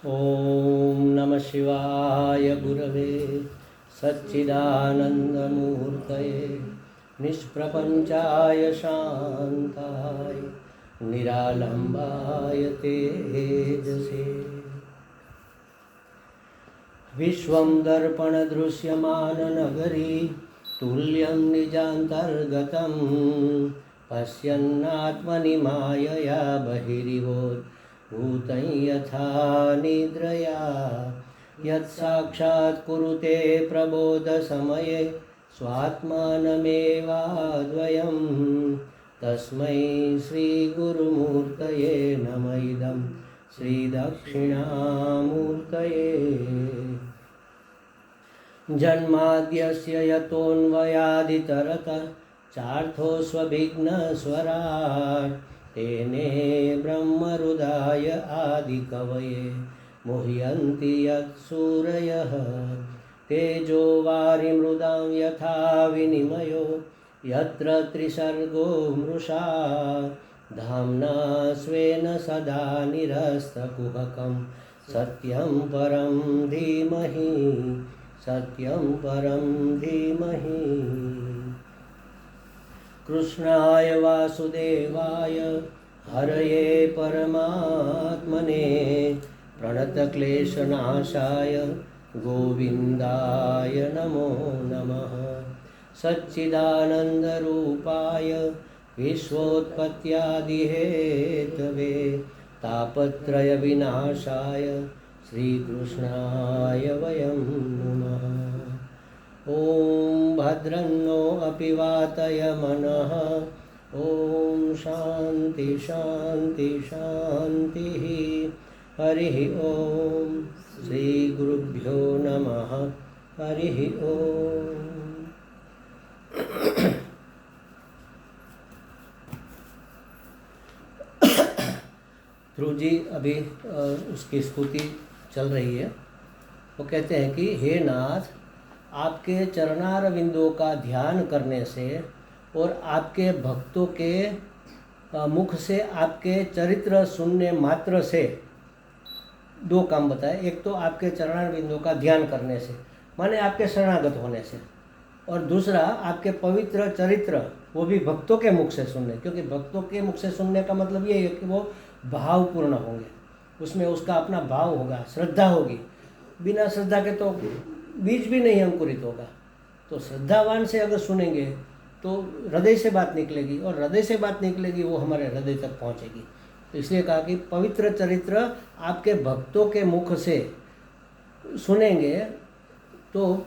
ओम नमः शिवाय गुरवे सच्चिदानन्दमूर्तये निष्प्रपञ्चाय शान्ताय निरालम्बाय तेजसे विश्वं दर्पणदृश्यमाननगरी तुल्यं निजान्तर्गतं पश्यन्नात्मनि मायया बहिरिवोद्भूतं यथा निद्रया यत्साक्षात् कुरुते प्रबोधसमये स्वात्मानमेवाद्वयं तस्मै श्रीगुरुमूर्तये नम इदं श्रीदक्षिणामूर्तये जन्माद्यस्य यतोऽन्वयादितरतः चार्थोऽस्वभिघ्नस्वराट् तेने ब्रह्महृदाय आदिकवये मुह्यन्ति यत्सूरयः तेजो वारिमृदां यथा विनिमयो यत्र त्रिसर्गो मृषा धाम्ना स्वेन सदा निरस्तकुहकं सत्यं परं धीमहि सत्यं परं धीमहि। कृष्णाय वासुदेवाय हरये परमात्मने प्रणतक्लेशनाशाय गोविन्दाय नमो नमः। सच्चिदानन्दरूपाय विश्वोत्पत्त्यादिहेतवे तापत्रयविनाशाय श्रीकृष्णाय वयं नमः। ॐ भद्रन्नो अपि वातय मनः। ॐ शान्ति शान्ति शान्तिः। हरिः ॐ श्रीगुरुभ्यो नमः। हरिः ॐ। ध्रुव जी अभी उसकी स्तुति चल रही है। वो कहते हैं कि हे नाथ, आपके चरणारविंदों का ध्यान करने से और आपके भक्तों के मुख से आपके चरित्र सुनने मात्र से दो काम बताए। एक तो आपके चरणारविंदों का ध्यान करने से, माने आपके शरणागत होने से, और दूसरा आपके पवित्र चरित्र वो भी भक्तों के मुख से सुनने, क्योंकि भक्तों के मुख से सुनने का मतलब ये है कि वो भावपूर्ण होंगे, उसमें उसका अपना भाव होगा, श्रद्धा होगी। बिना श्रद्धा के तो बीज भी नहीं अंकुरित होगा। तो श्रद्धावान से अगर सुनेंगे तो हृदय से बात निकलेगी, और हृदय से बात निकलेगी वो हमारे हृदय तक पहुंचेगी। तो इसलिए कहा कि पवित्र चरित्र आपके भक्तों के मुख से सुनेंगे तो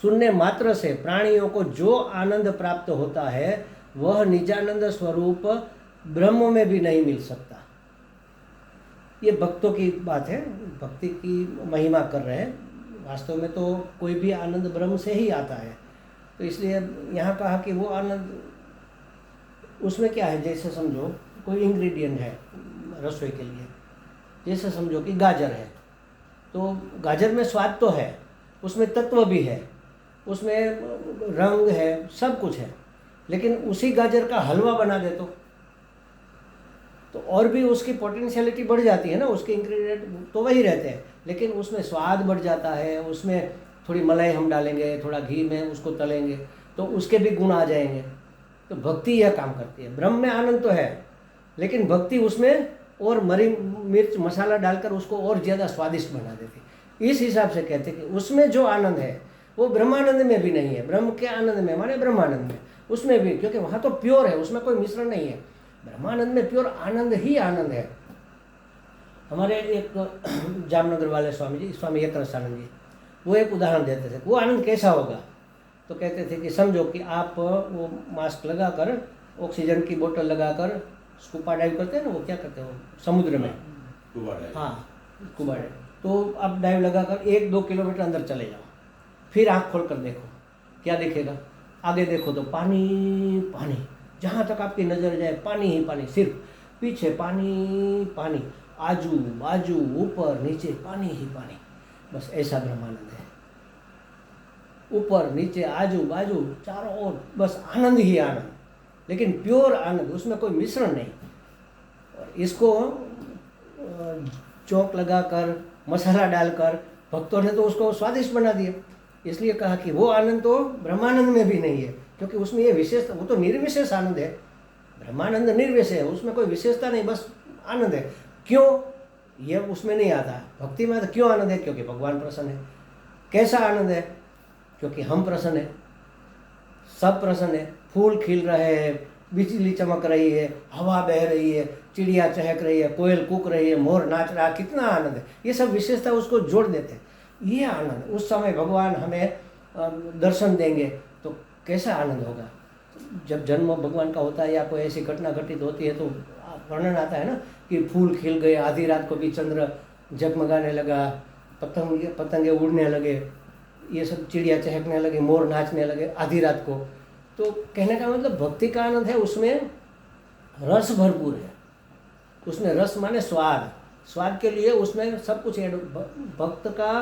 सुनने मात्र से प्राणियों को जो आनंद प्राप्त होता है वह निजानंद स्वरूप ब्रह्म में भी नहीं मिल सकता। ये भक्तों की बात है, भक्ति की महिमा कर रहे हैं। वास्तव में तो कोई भी आनंद ब्रह्म से ही आता है। तो इसलिए यहाँ कहा कि वो आनंद उसमें क्या है, जैसे समझो कोई इंग्रेडिएंट है रसोई के लिए, जैसे समझो कि गाजर है, तो गाजर में स्वाद तो है, उसमें तत्व भी है, उसमें रंग है, सब कुछ है, लेकिन उसी गाजर का हलवा बना दे तो और भी उसकी पोटेंशियलिटी बढ़ जाती है ना। उसके इंग्रेडिएंट तो वही रहते हैं, लेकिन उसमें स्वाद बढ़ जाता है। उसमें थोड़ी मलाई हम डालेंगे, थोड़ा घी में उसको तलेंगे तो उसके भी गुण आ जाएंगे। तो भक्ति यह काम करती है। ब्रह्म में आनंद तो है, लेकिन भक्ति उसमें और मरी मिर्च मसाला डालकर उसको और ज़्यादा स्वादिष्ट बना देती। इस हिसाब से कहते हैं कि उसमें जो आनंद है वो ब्रह्मानंद में भी नहीं है। ब्रह्म के आनंद में माने ब्रह्मानंद में, उसमें भी, क्योंकि वहाँ तो प्योर है, उसमें कोई मिश्रण नहीं है। ब्रह्मानंद में प्योर आनंद ही आनंद है। हमारे एक जामनगर वाले स्वामी जी, स्वामी एकरसानंद जी, वो एक उदाहरण देते थे। वो आनंद कैसा होगा, तो कहते थे कि समझो कि आप वो मास्क लगाकर, ऑक्सीजन की बोतल लगाकर स्कूबा डाइव करते हैं ना, वो क्या करते हो समुद्र में, हाँ स्कूबा डाइव। तो आप डाइव लगाकर 1-2 किलोमीटर अंदर चले जाओ, फिर आँख खोल कर देखो, क्या दिखेगा? आगे देखो तो पानी पानी, जहाँ तक आपकी नज़र जाए पानी ही पानी, सिर्फ पीछे पानी पानी, आजू बाजू ऊपर नीचे पानी ही पानी। बस ऐसा ब्रह्मानंद है। ऊपर नीचे आजू बाजू चारों ओर बस आनंद ही आनंद, लेकिन प्योर आनंद, उसमें कोई मिश्रण नहीं। और इसको चौक लगाकर मसाला डालकर भक्तों ने तो उसको स्वादिष्ट बना दिया। इसलिए कहा कि वो आनंद तो ब्रह्मानंद में भी नहीं है, क्योंकि उसमें ये विशेष, वो तो निर्विशेष आनंद है। ब्रह्मानंद निर्विशेष है, उसमें कोई विशेषता नहीं, बस आनंद है। क्यों ये उसमें नहीं आता? भक्ति में तो क्यों आनंद है? क्योंकि भगवान प्रसन्न है। कैसा आनंद है? क्योंकि हम प्रसन्न है, सब प्रसन्न है। फूल खिल रहे हैं, बिजली चमक रही है, हवा बह रही है, चिड़िया चहक रही है, कोयल कूक रही है, मोर नाच रहा है, कितना आनंद है। ये सब विशेषता उसको जोड़ देते हैं। ये आनंद उस समय भगवान हमें दर्शन देंगे तो कैसा आनंद होगा। जब जन्म भगवान का होता है या कोई ऐसी घटना घटित होती है तो वर्णन आता है ना कि फूल खिल गए, आधी रात को भी चंद्र जगमगाने लगा, पतंगे उड़ने लगे, ये सब चिड़िया चहकने लगे, मोर नाचने लगे आधी रात को। तो कहने का मतलब भक्ति का आनंद है, उसमें रस भरपूर है। उसमें रस माने स्वाद, स्वाद के लिए उसमें सब कुछ ऐड, भक्त का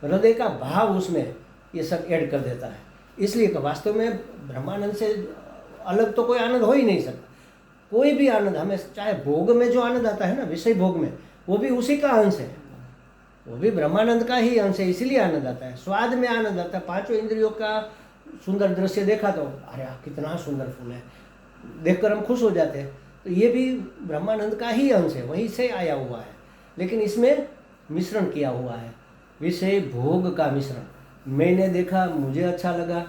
हृदय का भाव उसमें ये सब ऐड कर देता है। इसलिए कि वास्तव में ब्रह्मानंद से अलग तो कोई आनंद हो ही नहीं सकता। कोई भी आनंद हमें, चाहे भोग में जो आनंद आता है ना, विषय भोग में, वो भी उसी का अंश है, वो भी ब्रह्मानंद का ही अंश है, इसीलिए आनंद आता है। स्वाद में आनंद आता है, पांचों इंद्रियों का सुंदर दृश्य देखा तो अरे कितना सुंदर फूल है, देखकर हम खुश हो जाते हैं। तो ये भी ब्रह्मानंद का ही अंश है, वहीं से आया हुआ है। लेकिन इसमें मिश्रण किया हुआ है, विषय भोग का मिश्रण। मैंने देखा, मुझे अच्छा लगा,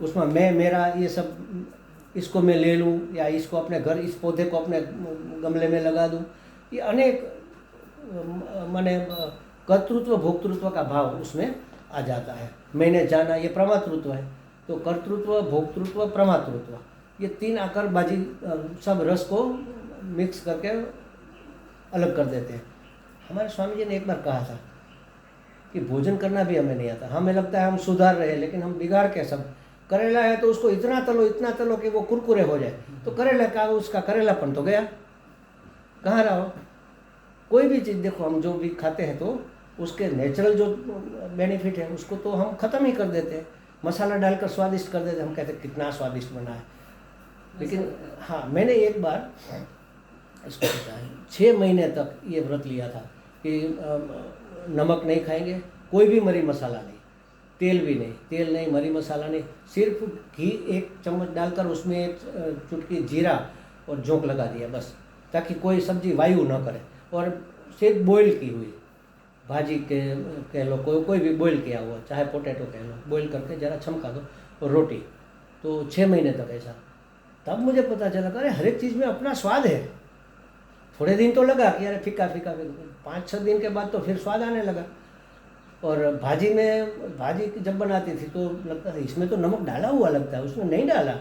उसमें मैं, मेरा, ये सब, इसको मैं ले लूँ या इसको अपने घर, इस पौधे को अपने गमले में लगा दूँ, ये अनेक माने कर्तृत्व भोक्तृत्व का भाव उसमें आ जाता है। मैंने जाना, ये प्रमातृत्व है। तो कर्तृत्व, भोक्तृत्व, प्रमातृत्व, ये तीन आकरबाजी सब रस को मिक्स करके अलग कर देते हैं। हमारे स्वामी जी ने एक बार कहा था कि भोजन करना भी हमें नहीं आता। हमें लगता है हम सुधार रहे हैं, लेकिन हम बिगाड़ के सब। करेला है तो उसको इतना तलो कि वो कुरकुरे हो जाए, तो करेला का उसका करेलापन तो गया, कहाँ रहा हो। कोई भी चीज़ देखो, हम जो भी खाते हैं तो उसके नेचुरल जो बेनिफिट है उसको तो हम ख़त्म ही कर देते हैं, मसाला डालकर स्वादिष्ट कर देते हैं। हम कहते हैं कितना स्वादिष्ट बना है। लेकिन हाँ, मैंने एक बार इसको बताया, 6 महीने तक ये व्रत लिया था कि नमक नहीं खाएंगे, कोई भी मरी मसाला नहीं, तेल भी नहीं, तेल नहीं, मरी मसाला नहीं, सिर्फ घी 1 चम्मच डालकर उसमें 1 चुटकी जीरा और जोंक लगा दिया बस, ताकि कोई सब्जी वायु न करे। और सिर्फ बॉईल की हुई भाजी के कह लो, कोई भी बॉईल किया हुआ, चाहे पोटैटो कह लो, बॉईल करके ज़रा छमका दो, और रोटी। तो 6 महीने तक ऐसा। तब मुझे पता चला अरे हर एक चीज़ में अपना स्वाद है। थोड़े दिन तो लगा कि अरे फीका फीका, 5-6 दिन के बाद तो फिर स्वाद आने लगा। और भाजी जब बनाती थी तो लगता था इसमें तो नमक डाला हुआ लगता है, उसमें नहीं डाला,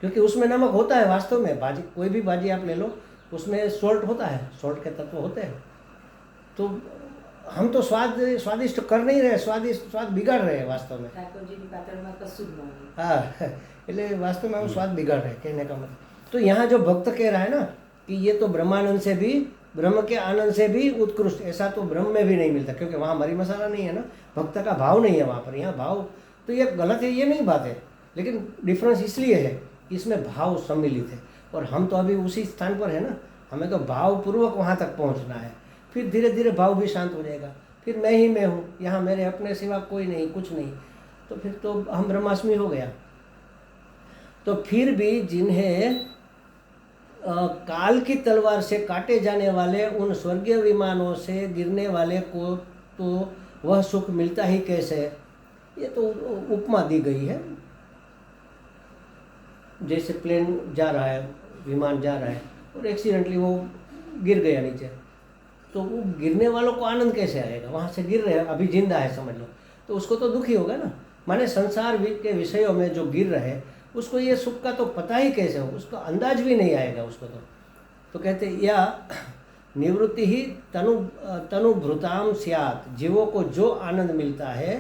क्योंकि उसमें नमक होता है वास्तव में। भाजी, कोई भी भाजी आप ले लो, उसमें सॉल्ट होता है, सॉल्ट के तत्व होते हैं। तो हम तो स्वादिष्ट कर नहीं रहे, स्वाद बिगाड़ रहे हैं वास्तव में। हाँ, એટલે वास्तव में हम स्वाद बिगाड़ रहे हैं, कहने का मतलब। तो यहाँ जो भक्त कह रहा है ना कि ये तो ब्रह्मानंद से भी, ब्रह्म के आनंद से भी उत्कृष्ट, ऐसा तो ब्रह्म में भी नहीं मिलता, क्योंकि वहाँ मरी मसाला नहीं है ना, भक्त का भाव नहीं है वहाँ पर। यहाँ भाव तो ये गलत है, ये नहीं बात है, लेकिन डिफरेंस इसलिए है कि इसमें भाव सम्मिलित है। और हम तो अभी उसी स्थान पर है ना, हमें तो भावपूर्वक वहाँ तक पहुँचना है। फिर धीरे धीरे भाव भी शांत हो जाएगा। फिर मैं ही मैं हूँ, यहाँ मेरे अपने सिवा कोई नहीं, कुछ नहीं, तो फिर तो हम ब्रह्मास्मि हो गया। तो फिर भी जिन्हें काल की तलवार से काटे जाने वाले उन स्वर्गीय विमानों से गिरने वाले को तो वह सुख मिलता ही कैसे, ये तो उपमा दी गई है। जैसे प्लेन जा रहा है, विमान जा रहा है और एक्सीडेंटली वो गिर गया नीचे, तो वो गिरने वालों को आनंद कैसे आएगा? वहाँ से गिर रहे हैं, अभी जिंदा है समझ लो, तो उसको तो दुखी होगा ना। माने संसार के विषयों में जो गिर रहे, उसको ये सुख का तो पता ही कैसे हो, उसको अंदाज भी नहीं आएगा उसको तो कहते या निवृत्ति ही तनुभृताम स्यात्, जीवों को जो आनंद मिलता है।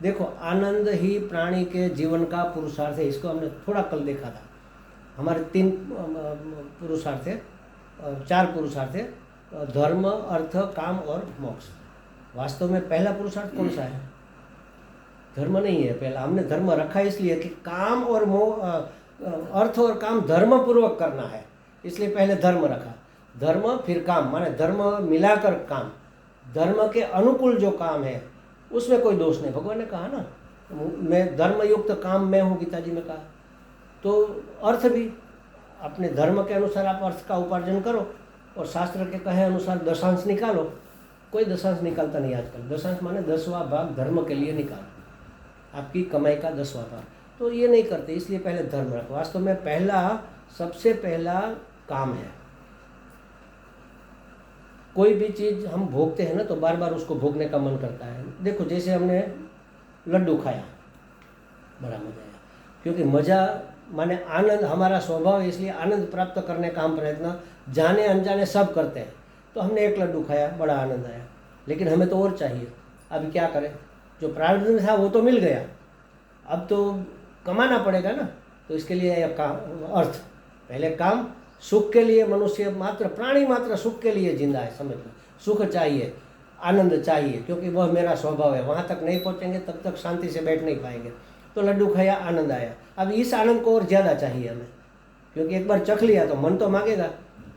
देखो, आनंद ही प्राणी के जीवन का पुरुषार्थ है। इसको हमने थोड़ा कल देखा था। हमारे 3 पुरुषार्थ है, 4 पुरुषार्थ है, धर्म, अर्थ, काम और मोक्ष। वास्तव में पहला पुरुषार्थ कौन सा है? धर्म नहीं है पहला। हमने धर्म रखा इसलिए कि काम और अर्थ और काम धर्म पूर्वक करना है, इसलिए पहले धर्म रखा। धर्म फिर काम, माने धर्म मिलाकर काम, धर्म के अनुकूल जो काम है उसमें कोई दोष नहीं। भगवान ने कहा ना, मैं धर्मयुक्त काम में हूँ, गीता जी में कहा। तो अर्थ भी अपने धर्म के अनुसार आप अर्थ का उपार्जन करो, और शास्त्र के कहे अनुसार दशांश निकालो। कोई दशांश निकालता नहीं आजकल। दशांश माने 10वां भाग धर्म के लिए निकालो, आपकी कमाई का 10वां भाग। तो ये नहीं करते, इसलिए पहले धर्म रखो। वास्तव में सबसे पहला काम है। कोई भी चीज़ हम भोगते हैं ना, तो बार बार उसको भोगने का मन करता है। देखो, जैसे हमने लड्डू खाया, बड़ा मज़ा आया, क्योंकि मज़ा माने आनंद हमारा स्वभाव है, इसलिए आनंद प्राप्त करने का हम प्रयत्न जाने अनजाने सब करते हैं। तो हमने एक लड्डू खाया, बड़ा आनंद आया, लेकिन हमें तो और चाहिए। अब क्या करें, जो प्रारब्ध में था वो तो मिल गया, अब तो कमाना पड़ेगा ना। तो इसके लिए अर्थ, पहले काम, सुख के लिए मनुष्य मात्र, प्राणी मात्र सुख के लिए जिंदा है, समझ लो। सुख चाहिए, आनंद चाहिए, क्योंकि वह मेरा स्वभाव है। वहाँ तक नहीं पहुँचेंगे तब तक शांति से बैठ नहीं पाएंगे। तो लड्डू खाया, आनंद आया, अब इस आनंद को और ज़्यादा चाहिए हमें, क्योंकि एक बार चख लिया तो मन तो मांगेगा।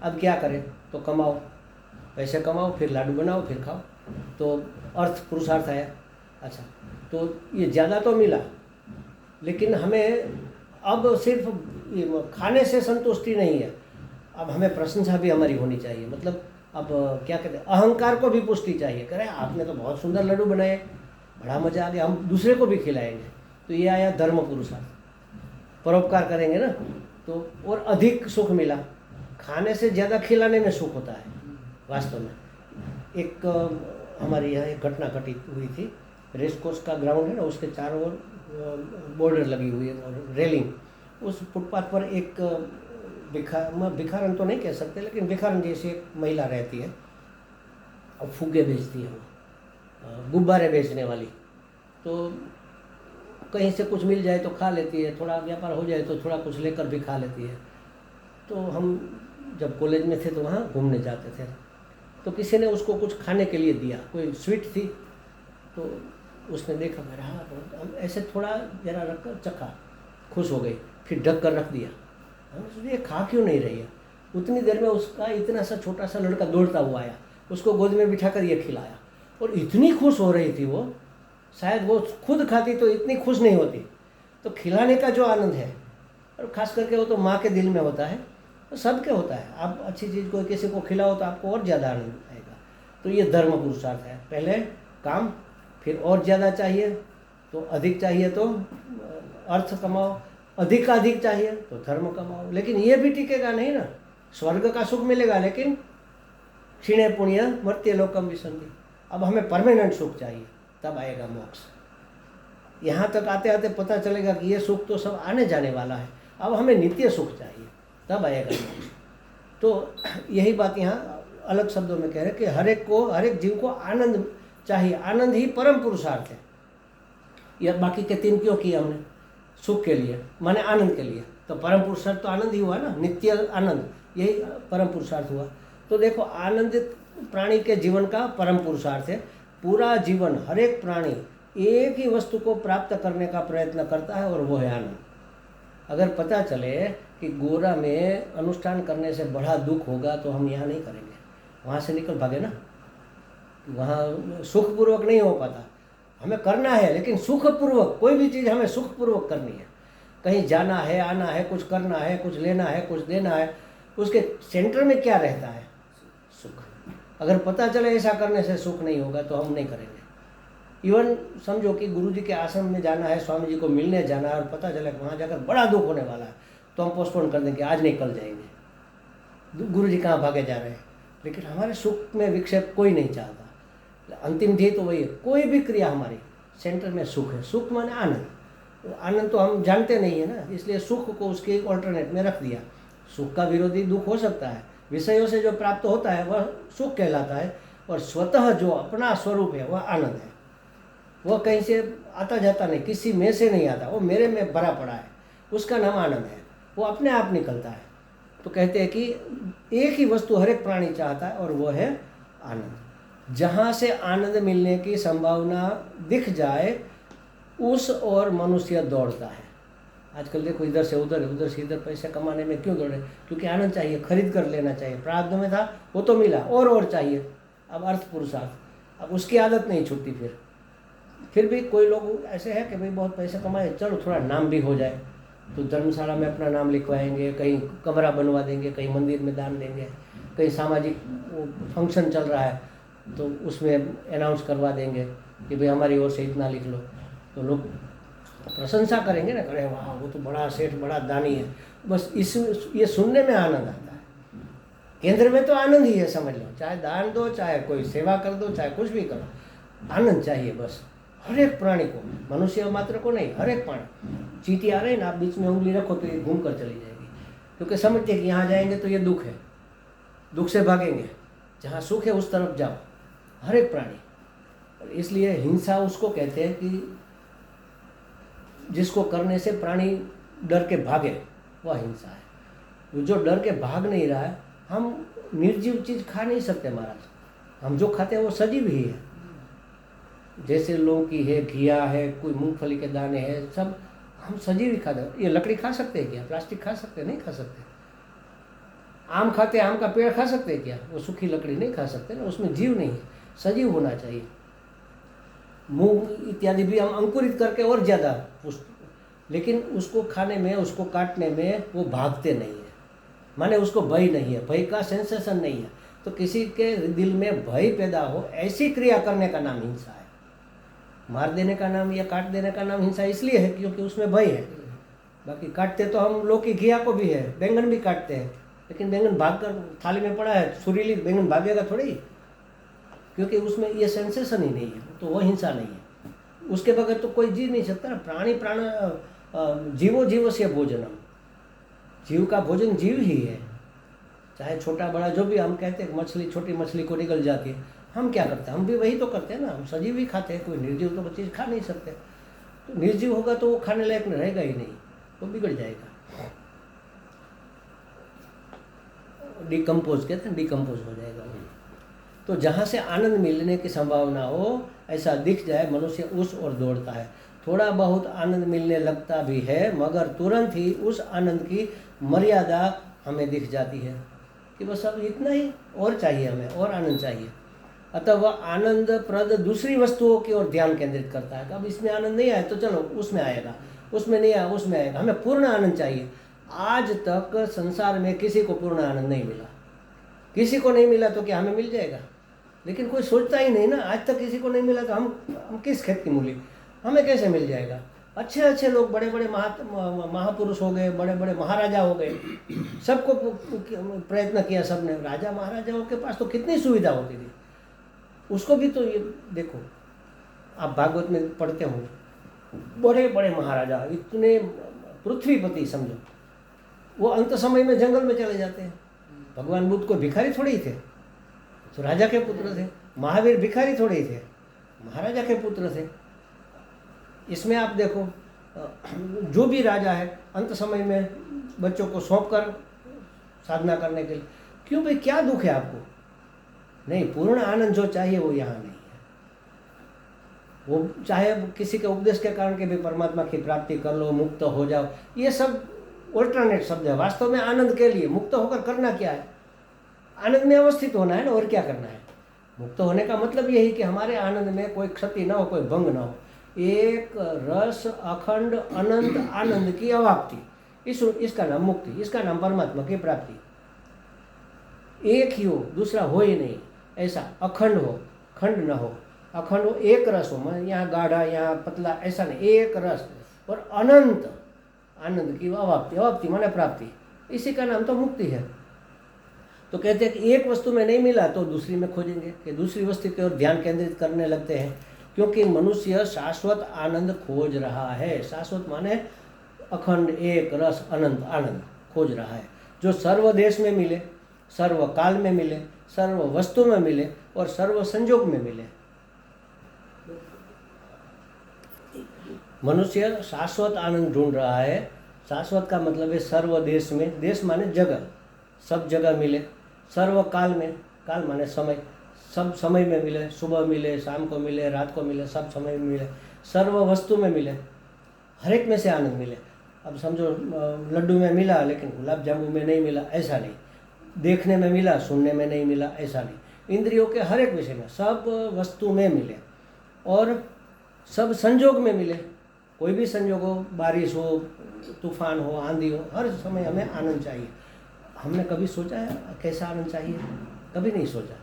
अब क्या करें, तो कमाओ, पैसे कमाओ, फिर लाडू बनाओ, फिर खाओ। तो अर्थ पुरुषार्थ आया। अच्छा, तो ये ज़्यादा तो मिला, लेकिन हमें अब सिर्फ खाने से संतुष्टि नहीं है, अब हमें प्रशंसा भी हमारी होनी चाहिए। मतलब अब क्या कहते हैं, अहंकार को भी पुष्टि चाहिए। कह रहे आपने तो बहुत सुंदर लड्डू बनाए, बड़ा मज़ा आ गया, हम दूसरे को भी खिलाएंगे। तो ये आया धर्म पुरुषार्थ। परोपकार करेंगे ना तो और अधिक सुख मिला। खाने से ज़्यादा खिलाने में सुख होता है वास्तव में। एक हमारे यहाँ एक घटना घटी हुई थी। रेस कोर्स का ग्राउंड है ना, उसके चारों ओर बॉर्डर लगी हुई है और रेलिंग। उस फुटपाथ पर एक भिखारन तो नहीं कह सकते, लेकिन भिखारन जैसी एक महिला रहती है और फुग्गे बेचती है, वो गुब्बारे बेचने वाली। तो कहीं से कुछ मिल जाए तो खा लेती है, थोड़ा व्यापार हो जाए तो थोड़ा कुछ लेकर भी खा लेती है। तो हम जब कॉलेज में थे तो वहाँ घूमने जाते थे, तो किसी ने उसको कुछ खाने के लिए दिया, कोई स्वीट थी। तो उसने देखा, मेरा हाँ, ऐसे थोड़ा जरा रख कर चखा, खुश हो गई, फिर ढक कर रख दिया। हम सोचे ये खा क्यों नहीं रही है। उतनी देर में उसका इतना सा छोटा सा लड़का दौड़ता हुआ आया, उसको गोद में बिठाकर ये खिलाया, और इतनी खुश हो रही थी वो, शायद वो खुद खाती तो इतनी खुश नहीं होती। तो खिलाने का जो आनंद है, और ख़ास करके वो तो माँ के दिल में होता है, तो सबके होता है। आप अच्छी चीज़ को किसी को खिलाओ तो आपको और ज़्यादा आनंद आएगा। तो ये धर्म पुरुषार्थ है। पहले काम, फिर और ज़्यादा चाहिए तो अधिक चाहिए तो अर्थ कमाओ, अधिक चाहिए तो धर्म कमाओ। लेकिन ये भी टिकेगा नहीं ना। स्वर्ग का सुख मिलेगा, लेकिन क्षीणे पुण्य मर्त्य लोकम विसंति। अब हमें परमानेंट सुख चाहिए, तब आएगा मोक्ष। यहाँ तक आते आते पता चलेगा कि ये सुख तो सब आने जाने वाला है, अब हमें नित्य सुख चाहिए, तब आएगा मोक्ष। तो यही बात यहाँ अलग शब्दों में कह रहे कि हर एक जीव को आनंद चाहिए। आनंद ही परम पुरुषार्थ है। यह बाकी के 3 क्यों किया हमने? सुख के लिए, माने आनंद के लिए। तो परम पुरुषार्थ तो आनंद ही हुआ ना, नित्य आनंद, यही परम पुरुषार्थ हुआ। तो देखो, आनंदित प्राणी के जीवन का परम पुरुषार्थ है। पूरा जीवन हर एक प्राणी एक ही वस्तु को प्राप्त करने का प्रयत्न करता है, और वो है आनंद। अगर पता चले कि गोरा में अनुष्ठान करने से बड़ा दुख होगा तो हम यहाँ नहीं करेंगे, वहाँ से निकल भागे ना। वहाँ सुखपूर्वक नहीं हो पाता। हमें करना है, लेकिन सुखपूर्वक, कोई भी चीज़ हमें सुखपूर्वक करनी है। कहीं जाना है, आना है, कुछ करना है, कुछ लेना है, कुछ देना है, उसके सेंटर में क्या रहता है? सुख। अगर पता चले ऐसा करने से सुख नहीं होगा तो हम नहीं करेंगे। इवन समझो कि गुरु जी के आश्रम में जाना है, स्वामी जी को मिलने जाना है, और पता चले वहाँ जाकर बड़ा दुख होने वाला है, तो हम पोस्टपोन कर देंगे, आज नहीं कल जाएंगे। गुरु जी कहाँ भागे जा रहे हैं। लेकिन हमारे सुख में विक्षेप कोई नहीं चाहता। अंतिम ध्येय तो वही है। कोई भी क्रिया हमारी सेंटर में सुख है। सुख माने आनंद। तो आनंद तो हम जानते नहीं है ना, इसलिए सुख को उसके ऑल्टरनेट में रख दिया। सुख का विरोधी दुख हो सकता है। विषयों से जो प्राप्त होता है वह सुख कहलाता है, और स्वतः जो अपना स्वरूप है वह आनंद है। वह कहीं से आता जाता नहीं, किसी में से नहीं आता, वो मेरे में भरा पड़ा है, उसका नाम आनंद है। वो अपने आप निकलता है। तो कहते हैं कि एक ही वस्तु हर एक प्राणी चाहता है, और वह है आनंद। जहाँ से आनंद मिलने की संभावना दिख जाए उस ओर मनुष्य दौड़ता है। आजकल देखो इधर से उधर पैसे कमाने में क्यों दौड़े? क्योंकि आनंद चाहिए, खरीद कर लेना चाहिए। प्रारब्ध में था वो तो मिला, और चाहिए। अब अर्थ पुरुषार्थ, अब उसकी आदत नहीं छूटती। फिर भी कोई लोग ऐसे हैं कि भाई बहुत पैसे कमाए, चलो थोड़ा नाम भी हो जाए, तो धर्मशाला में अपना नाम लिखवाएंगे, कहीं कमरा बनवा देंगे, कहीं मंदिर में दान देंगे, कहीं सामाजिक फंक्शन चल रहा है तो उसमें अनाउंस करवा देंगे कि भाई हमारी ओर से इतना लिख लो, तो लोग प्रशंसा करेंगे ना, करें वाह वो तो बड़ा सेठ, बड़ा दानी है। बस ये सुनने में आनंद आता है। केंद्र में तो आनंद ही है, समझ लो। चाहे दान दो, चाहे कोई सेवा कर दो, चाहे कुछ भी करो, आनंद चाहिए बस। हर एक प्राणी को, मनुष्य मात्र को नहीं, हर एक प्राणी। चींटी आ रही ना, आप बीच में उंगली रखो तो ये घूम कर चली जाएगी, क्योंकि समझते कि यहाँ जाएंगे तो ये दुख है, दुख से भागेंगे। जहाँ सुख है उस तरफ जाओ, हर एक प्राणी। इसलिए हिंसा उसको कहते हैं कि जिसको करने से प्राणी डर के भागे, वह हिंसा है। जो डर के भाग नहीं रहा है, हम निर्जीव चीज़ खा नहीं सकते महाराज। हम जो खाते हैं वो सजीव ही है। जैसे लौकी है, घिया है, कोई मूंगफली के दाने हैं, सब हम सजीव ही खाते हैं। ये लकड़ी खा सकते हैं क्या? प्लास्टिक खा सकते हैं? नहीं खा सकते। आम खाते हैं, आम का पेड़ खा सकते हैं क्या? वो सूखी लकड़ी नहीं खा सकते ना, उसमें जीव नहीं है, सजीव होना चाहिए। मूंग इत्यादि भी हम अंकुरित करके और ज़्यादा लेकिन उसको खाने में, उसको काटने में वो भागते नहीं है, माने उसको भय नहीं है, भय का सेंसेशन नहीं है। तो किसी के दिल में भय पैदा हो, ऐसी क्रिया करने का नाम हिंसा है। मार देने का नाम या काट देने का नाम हिंसा इसलिए है क्योंकि उसमें भय है। बाकी काटते तो हम लोग की घिया को भी है, बैंगन भी काटते हैं, लेकिन बैंगन भाग कर थाली में पड़ा है, सुरीली बैंगन भागेगा थोड़ी, क्योंकि उसमें ये सेंसेशन ही नहीं है, तो वो हिंसा नहीं है। उसके बगैर तो कोई जी नहीं सकता ना। प्राणी प्राण जीवो जीव से भोजनम, जीव का भोजन जीव ही है, चाहे छोटा बड़ा जो भी। हम कहते हैं मछली, छोटी मछली को निगल जाती है, हम क्या करते हैं? हम भी वही तो करते हैं ना, हम सजीव ही खाते हैं। कोई निर्जीव तो चीज़ खा नहीं सकते। तो निर्जीव होगा तो वो खाने लायक रहेगा ही नहीं, वो बिगड़ जाएगा। डिकम्पोज कहते हैं, डिकम्पोज हो जाएगा। तो जहाँ से आनंद मिलने की संभावना हो, ऐसा दिख जाए, मनुष्य उस ओर दौड़ता है। थोड़ा बहुत आनंद मिलने लगता भी है, मगर तुरंत ही उस आनंद की मर्यादा हमें दिख जाती है कि बस अब इतना ही, और चाहिए हमें, और आनंद चाहिए। अतः वह आनंद प्रद दूसरी वस्तुओं की ओर ध्यान केंद्रित करता है। अब इसमें आनंद नहीं आया तो चलो उसमें आएगा, उसमें नहीं आया उसमें आएगा, हमें पूर्ण आनंद चाहिए। आज तक संसार में किसी को पूर्ण आनंद नहीं मिला। किसी को नहीं मिला तो क्या हमें मिल जाएगा? लेकिन कोई सोचता ही नहीं ना। आज तक किसी को नहीं मिला तो हम किस खेत की मूली, हमें कैसे मिल जाएगा? अच्छे अच्छे लोग, बड़े बड़े महापुरुष हो गए, बड़े बड़े महाराजा हो गए, सबको प्रयत्न किया सबने। राजा महाराजाओं के पास तो कितनी सुविधा होती थी, उसको भी तो ये देखो, आप भागवत में पढ़ते हो, बड़े बड़े महाराजा, इतने पृथ्वीपति समझो, वो अंत समय में जंगल में चले जाते हैं। भगवान बुद्ध को भिखारी थोड़े ही थे, तो राजा के पुत्र थे। महावीर भिखारी थोड़े ही थे, महाराजा के पुत्र थे। इसमें आप देखो, जो भी राजा है अंत समय में बच्चों को सौंप कर साधना करने के लिए, क्यों भाई, क्या दुख है आपको? नहीं, पूर्ण आनंद जो चाहिए वो यहाँ नहीं है। वो चाहे किसी के उपदेश के कारण के भी परमात्मा की प्राप्ति कर लो, मुक्त हो जाओ, ये सब ऑल्टरनेट शब्द है। वास्तव में आनंद के लिए मुक्त होकर करना क्या है? आनंद में अवस्थित होना है ना, और क्या करना है? मुक्त होने का मतलब यही कि हमारे आनंद में कोई क्षति ना हो, कोई भंग ना हो, एक रस अखंड अनंत आनंद की अवाप्ति, इसका नाम मुक्ति, इसका नाम परमात्मा की प्राप्ति। एक ही हो, दूसरा हो ही नहीं, ऐसा अखंड हो, खंड न हो, अखंड हो, एक रस हो, यहाँ गाढ़ा यहाँ पतला, ऐसा नहीं, एक रस और अनंत आनंद की अवाप्ति। अवाप्ति माने प्राप्ति, इसी का नाम तो मुक्ति है। तो कहते हैं कि एक वस्तु में नहीं मिला तो दूसरी में खोजेंगे, कि दूसरी वस्तु की ओर ध्यान केंद्रित करने लगते हैं, क्योंकि मनुष्य शाश्वत आनंद खोज रहा है। शाश्वत माने अखंड एक रस अनंत आनंद खोज रहा है, जो सर्व देश में मिले, सर्व काल में मिले, सर्व वस्तु में मिले और सर्व संयोग में मिले। मनुष्य शाश्वत आनंद ढूंढ रहा है। शाश्वत का मतलब है सर्व देश में, देश माने जगह, सब जगह मिले, सर्व काल में, काल माने समय, सब समय में मिले, सुबह मिले, शाम को मिले, रात को मिले, सब समय में मिले, सर्व वस्तु में मिले, हर एक में से आनंद मिले। अब समझो लड्डू में मिला लेकिन गुलाब जामुन में नहीं मिला, ऐसा नहीं। देखने में मिला, सुनने में नहीं मिला, ऐसा नहीं। इंद्रियों के हर एक विषय में, सब वस्तु में मिले और सब संजोग में मिले। कोई भी संजोग हो, बारिश हो, तूफान हो, आंधी हो, हर समय हमें आनंद चाहिए। हमने कभी सोचा है कैसा आनंद चाहिए? कभी नहीं सोचा।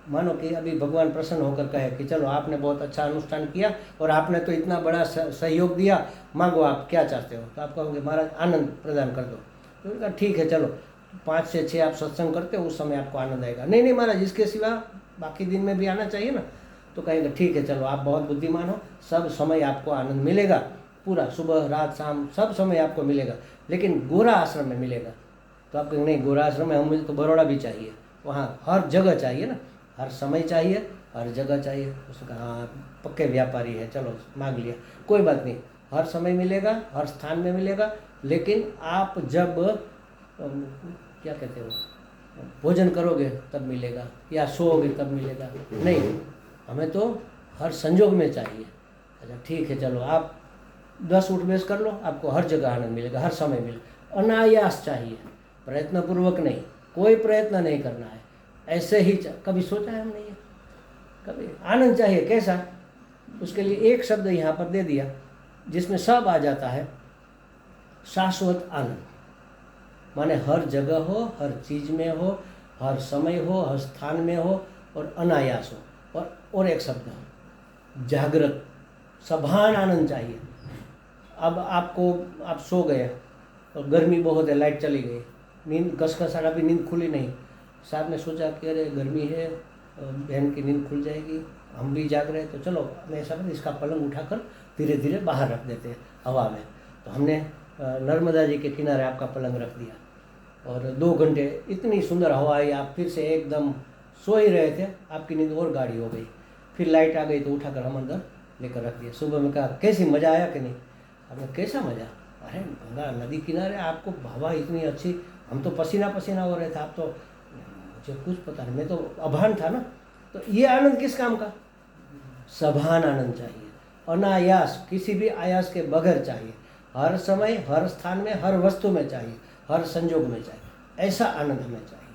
मानो कि अभी भगवान प्रसन्न होकर कहे कि चलो आपने बहुत अच्छा अनुष्ठान किया और आपने तो इतना बड़ा सहयोग दिया, मांगो आप क्या चाहते हो। तो आप कहोगे महाराज आनंद प्रदान कर दो। तो उनका ठीक है, चलो 5 से 6 आप सत्संग करते हो, उस समय आपको आनंद आएगा। नहीं नहीं महाराज, इसके सिवा बाकी दिन में भी आना चाहिए ना। तो कहेंगे ठीक है, चलो आप बहुत बुद्धिमान हो, सब समय आपको आनंद मिलेगा, पूरा सुबह रात शाम सब समय आपको मिलेगा, लेकिन गोरा आश्रम में मिलेगा। तो आप कहेंगे नहीं, गोरा आश्रम में हम, मुझे तो बड़ौदा भी चाहिए, वहाँ हर जगह चाहिए ना, हर समय चाहिए, हर जगह चाहिए। उसने कहा हाँ पक्के व्यापारी है, चलो मांग लिया, कोई बात नहीं, हर समय मिलेगा, हर स्थान में मिलेगा। लेकिन आप जब क्या कहते हो, भोजन करोगे तब मिलेगा, या सोओगे तब मिलेगा, नहीं, हमें तो हर संजोग में चाहिए। अच्छा ठीक है, चलो आप 10 उठ बैस कर लो, आपको हर जगह आनंद मिलेगा, हर समय मिलेगा। अनायास चाहिए, प्रयत्नपूर्वक नहीं, कोई प्रयत्न नहीं करना है, ऐसे ही कभी सोचा है हमने ये? कभी आनंद चाहिए कैसा? उसके लिए एक शब्द यहाँ पर दे दिया जिसमें सब आ जाता है, शाश्वत आनंद। माने हर जगह हो, हर चीज में हो, हर समय हो, हर स्थान में हो और अनायास हो। और एक शब्द है जागृत, सभान आनंद चाहिए। अब आप सो गए और गर्मी बहुत है, लाइट चली गई, नींद घसघसाहट, अभी नींद खुली नहीं, साथ में सोचा कि अरे गर्मी है, बहन की नींद खुल जाएगी, हम भी जाग रहे हैं, तो चलो मैं ऐसा करते इसका पलंग उठाकर धीरे धीरे बाहर रख देते हैं हवा में। तो हमने नर्मदा जी के किनारे आपका पलंग रख दिया और 2 घंटे इतनी सुंदर हवा आई, आप फिर से एकदम सो ही रहे थे, आपकी नींद और गाढ़ी हो गई। फिर लाइट आ गई तो उठाकर हम अंदर लेकर रख दिया। सुबह में कहा कैसी मज़ा आया कि नहीं? आपने कैसा मज़ा? अरे गंगा नदी किनारे आपको हवा इतनी अच्छी, हम तो पसीना पसीना हो रहे थे, आप तो, मुझे कुछ पता नहीं, मैं तो अभान था ना। तो ये आनंद किस काम का? सभान आनंद चाहिए, अनायास, किसी भी आयास के बगैर चाहिए, हर समय, हर स्थान में, हर वस्तु में चाहिए, हर संजोग में चाहिए। ऐसा आनंद हमें चाहिए।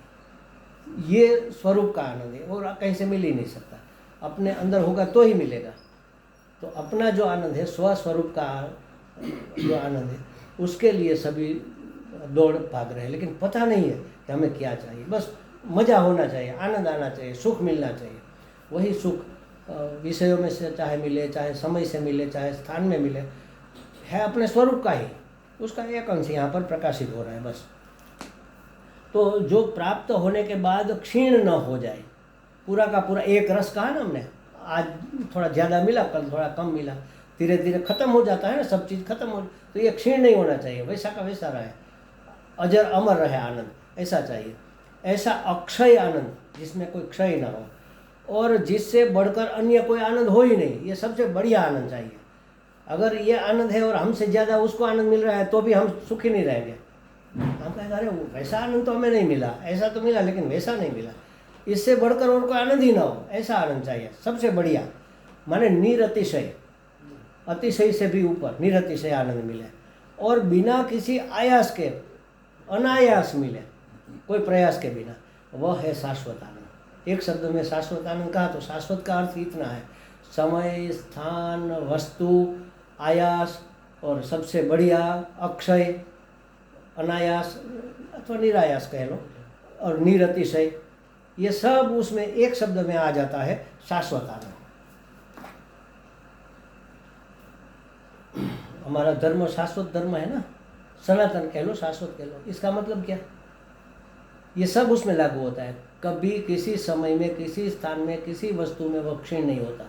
ये स्वरूप का आनंद है और कहीं से मिल ही नहीं सकता, अपने अंदर होगा तो ही मिलेगा। तो अपना जो आनंद है, स्वस्वरूप का जो आनंद है, उसके लिए सभी दौड़ भाग रहे हैं, लेकिन पता नहीं है कि हमें क्या चाहिए। बस मज़ा होना चाहिए, आनंद आना चाहिए, सुख मिलना चाहिए। वही सुख विषयों में से चाहे मिले, चाहे समय से मिले, चाहे स्थान में मिले, है अपने स्वरूप का ही, उसका एक अंश यहाँ पर प्रकाशित हो रहा है बस। तो जो प्राप्त होने के बाद क्षीण न हो जाए, पूरा का पूरा एक रस कहा ना हमने, आज थोड़ा ज़्यादा मिला, कल थोड़ा कम मिला, धीरे धीरे खत्म हो जाता है ना, सब चीज़ खत्म हो, तो ये क्षीण नहीं होना चाहिए, वैसा का वैसा रहे, अजर अमर रहे आनंद, ऐसा चाहिए। ऐसा अक्षय आनंद जिसमें कोई क्षय ना हो और जिससे बढ़कर अन्य कोई आनंद हो ही नहीं, ये सबसे बढ़िया आनंद चाहिए। अगर ये आनंद है और हमसे ज़्यादा उसको आनंद मिल रहा है तो भी हम सुखी नहीं रहेंगे। हम कहेंगे अरे वैसा आनंद तो हमें नहीं मिला, ऐसा तो मिला लेकिन वैसा नहीं मिला, इससे बढ़कर और कोई आनंद ही ना हो, ऐसा आनंद चाहिए सबसे बढ़िया। माने निरतिशय, अतिशय से भी ऊपर निरतिशय आनंद मिले और बिना किसी आयास के, अनायास मिले, कोई प्रयास के बिना, वह है शाश्वत आनंद। एक शब्द में शाश्वत आनंद कहा तो शाश्वत का अर्थ इतना है, समय, स्थान, वस्तु, आयास और सबसे बढ़िया अक्षय, अनायास अथवा निरायास कह लो, और निरतिशय, ये सब उसमें एक शब्द में आ जाता है, शाश्वत आनंद। हमारा धर्म शाश्वत धर्म है ना, सनातन कह लो, शाश्वत कह लो, इसका मतलब क्या? ये सब उसमें लागू होता है। कभी किसी समय में, किसी स्थान में, किसी वस्तु में वो क्षीण नहीं होता,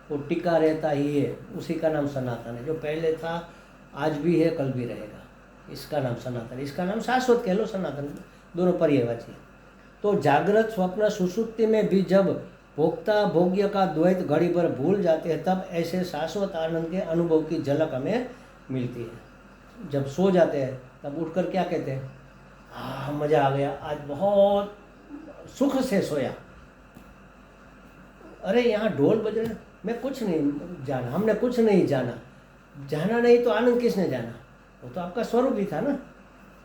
वो टिका रहता ही है। उसी का नाम सनातन है, जो पहले था आज भी है कल भी रहेगा, इसका नाम सनातन, इसका नाम शाश्वत कह लो, सनातन, दोनों पर्यायवाची है। तो जागृत, स्वप्न, सुषुप्ति में भी जब भोक्ता भोग्य का द्वैत घड़ी भर भूल जाते हैं, तब ऐसे शाश्वत आनंद के अनुभव की झलक हमें मिलती है। जब सो जाते हैं तब उठकर क्या कहते हैं? हाँ मज़ा आ गया, आज बहुत सुख से सोया। अरे यहाँ ढोल बज रहे, मैं कुछ नहीं जाना, हमने कुछ नहीं जाना, जाना नहीं तो आनंद किसने जाना? वो तो आपका स्वरूप ही था ना।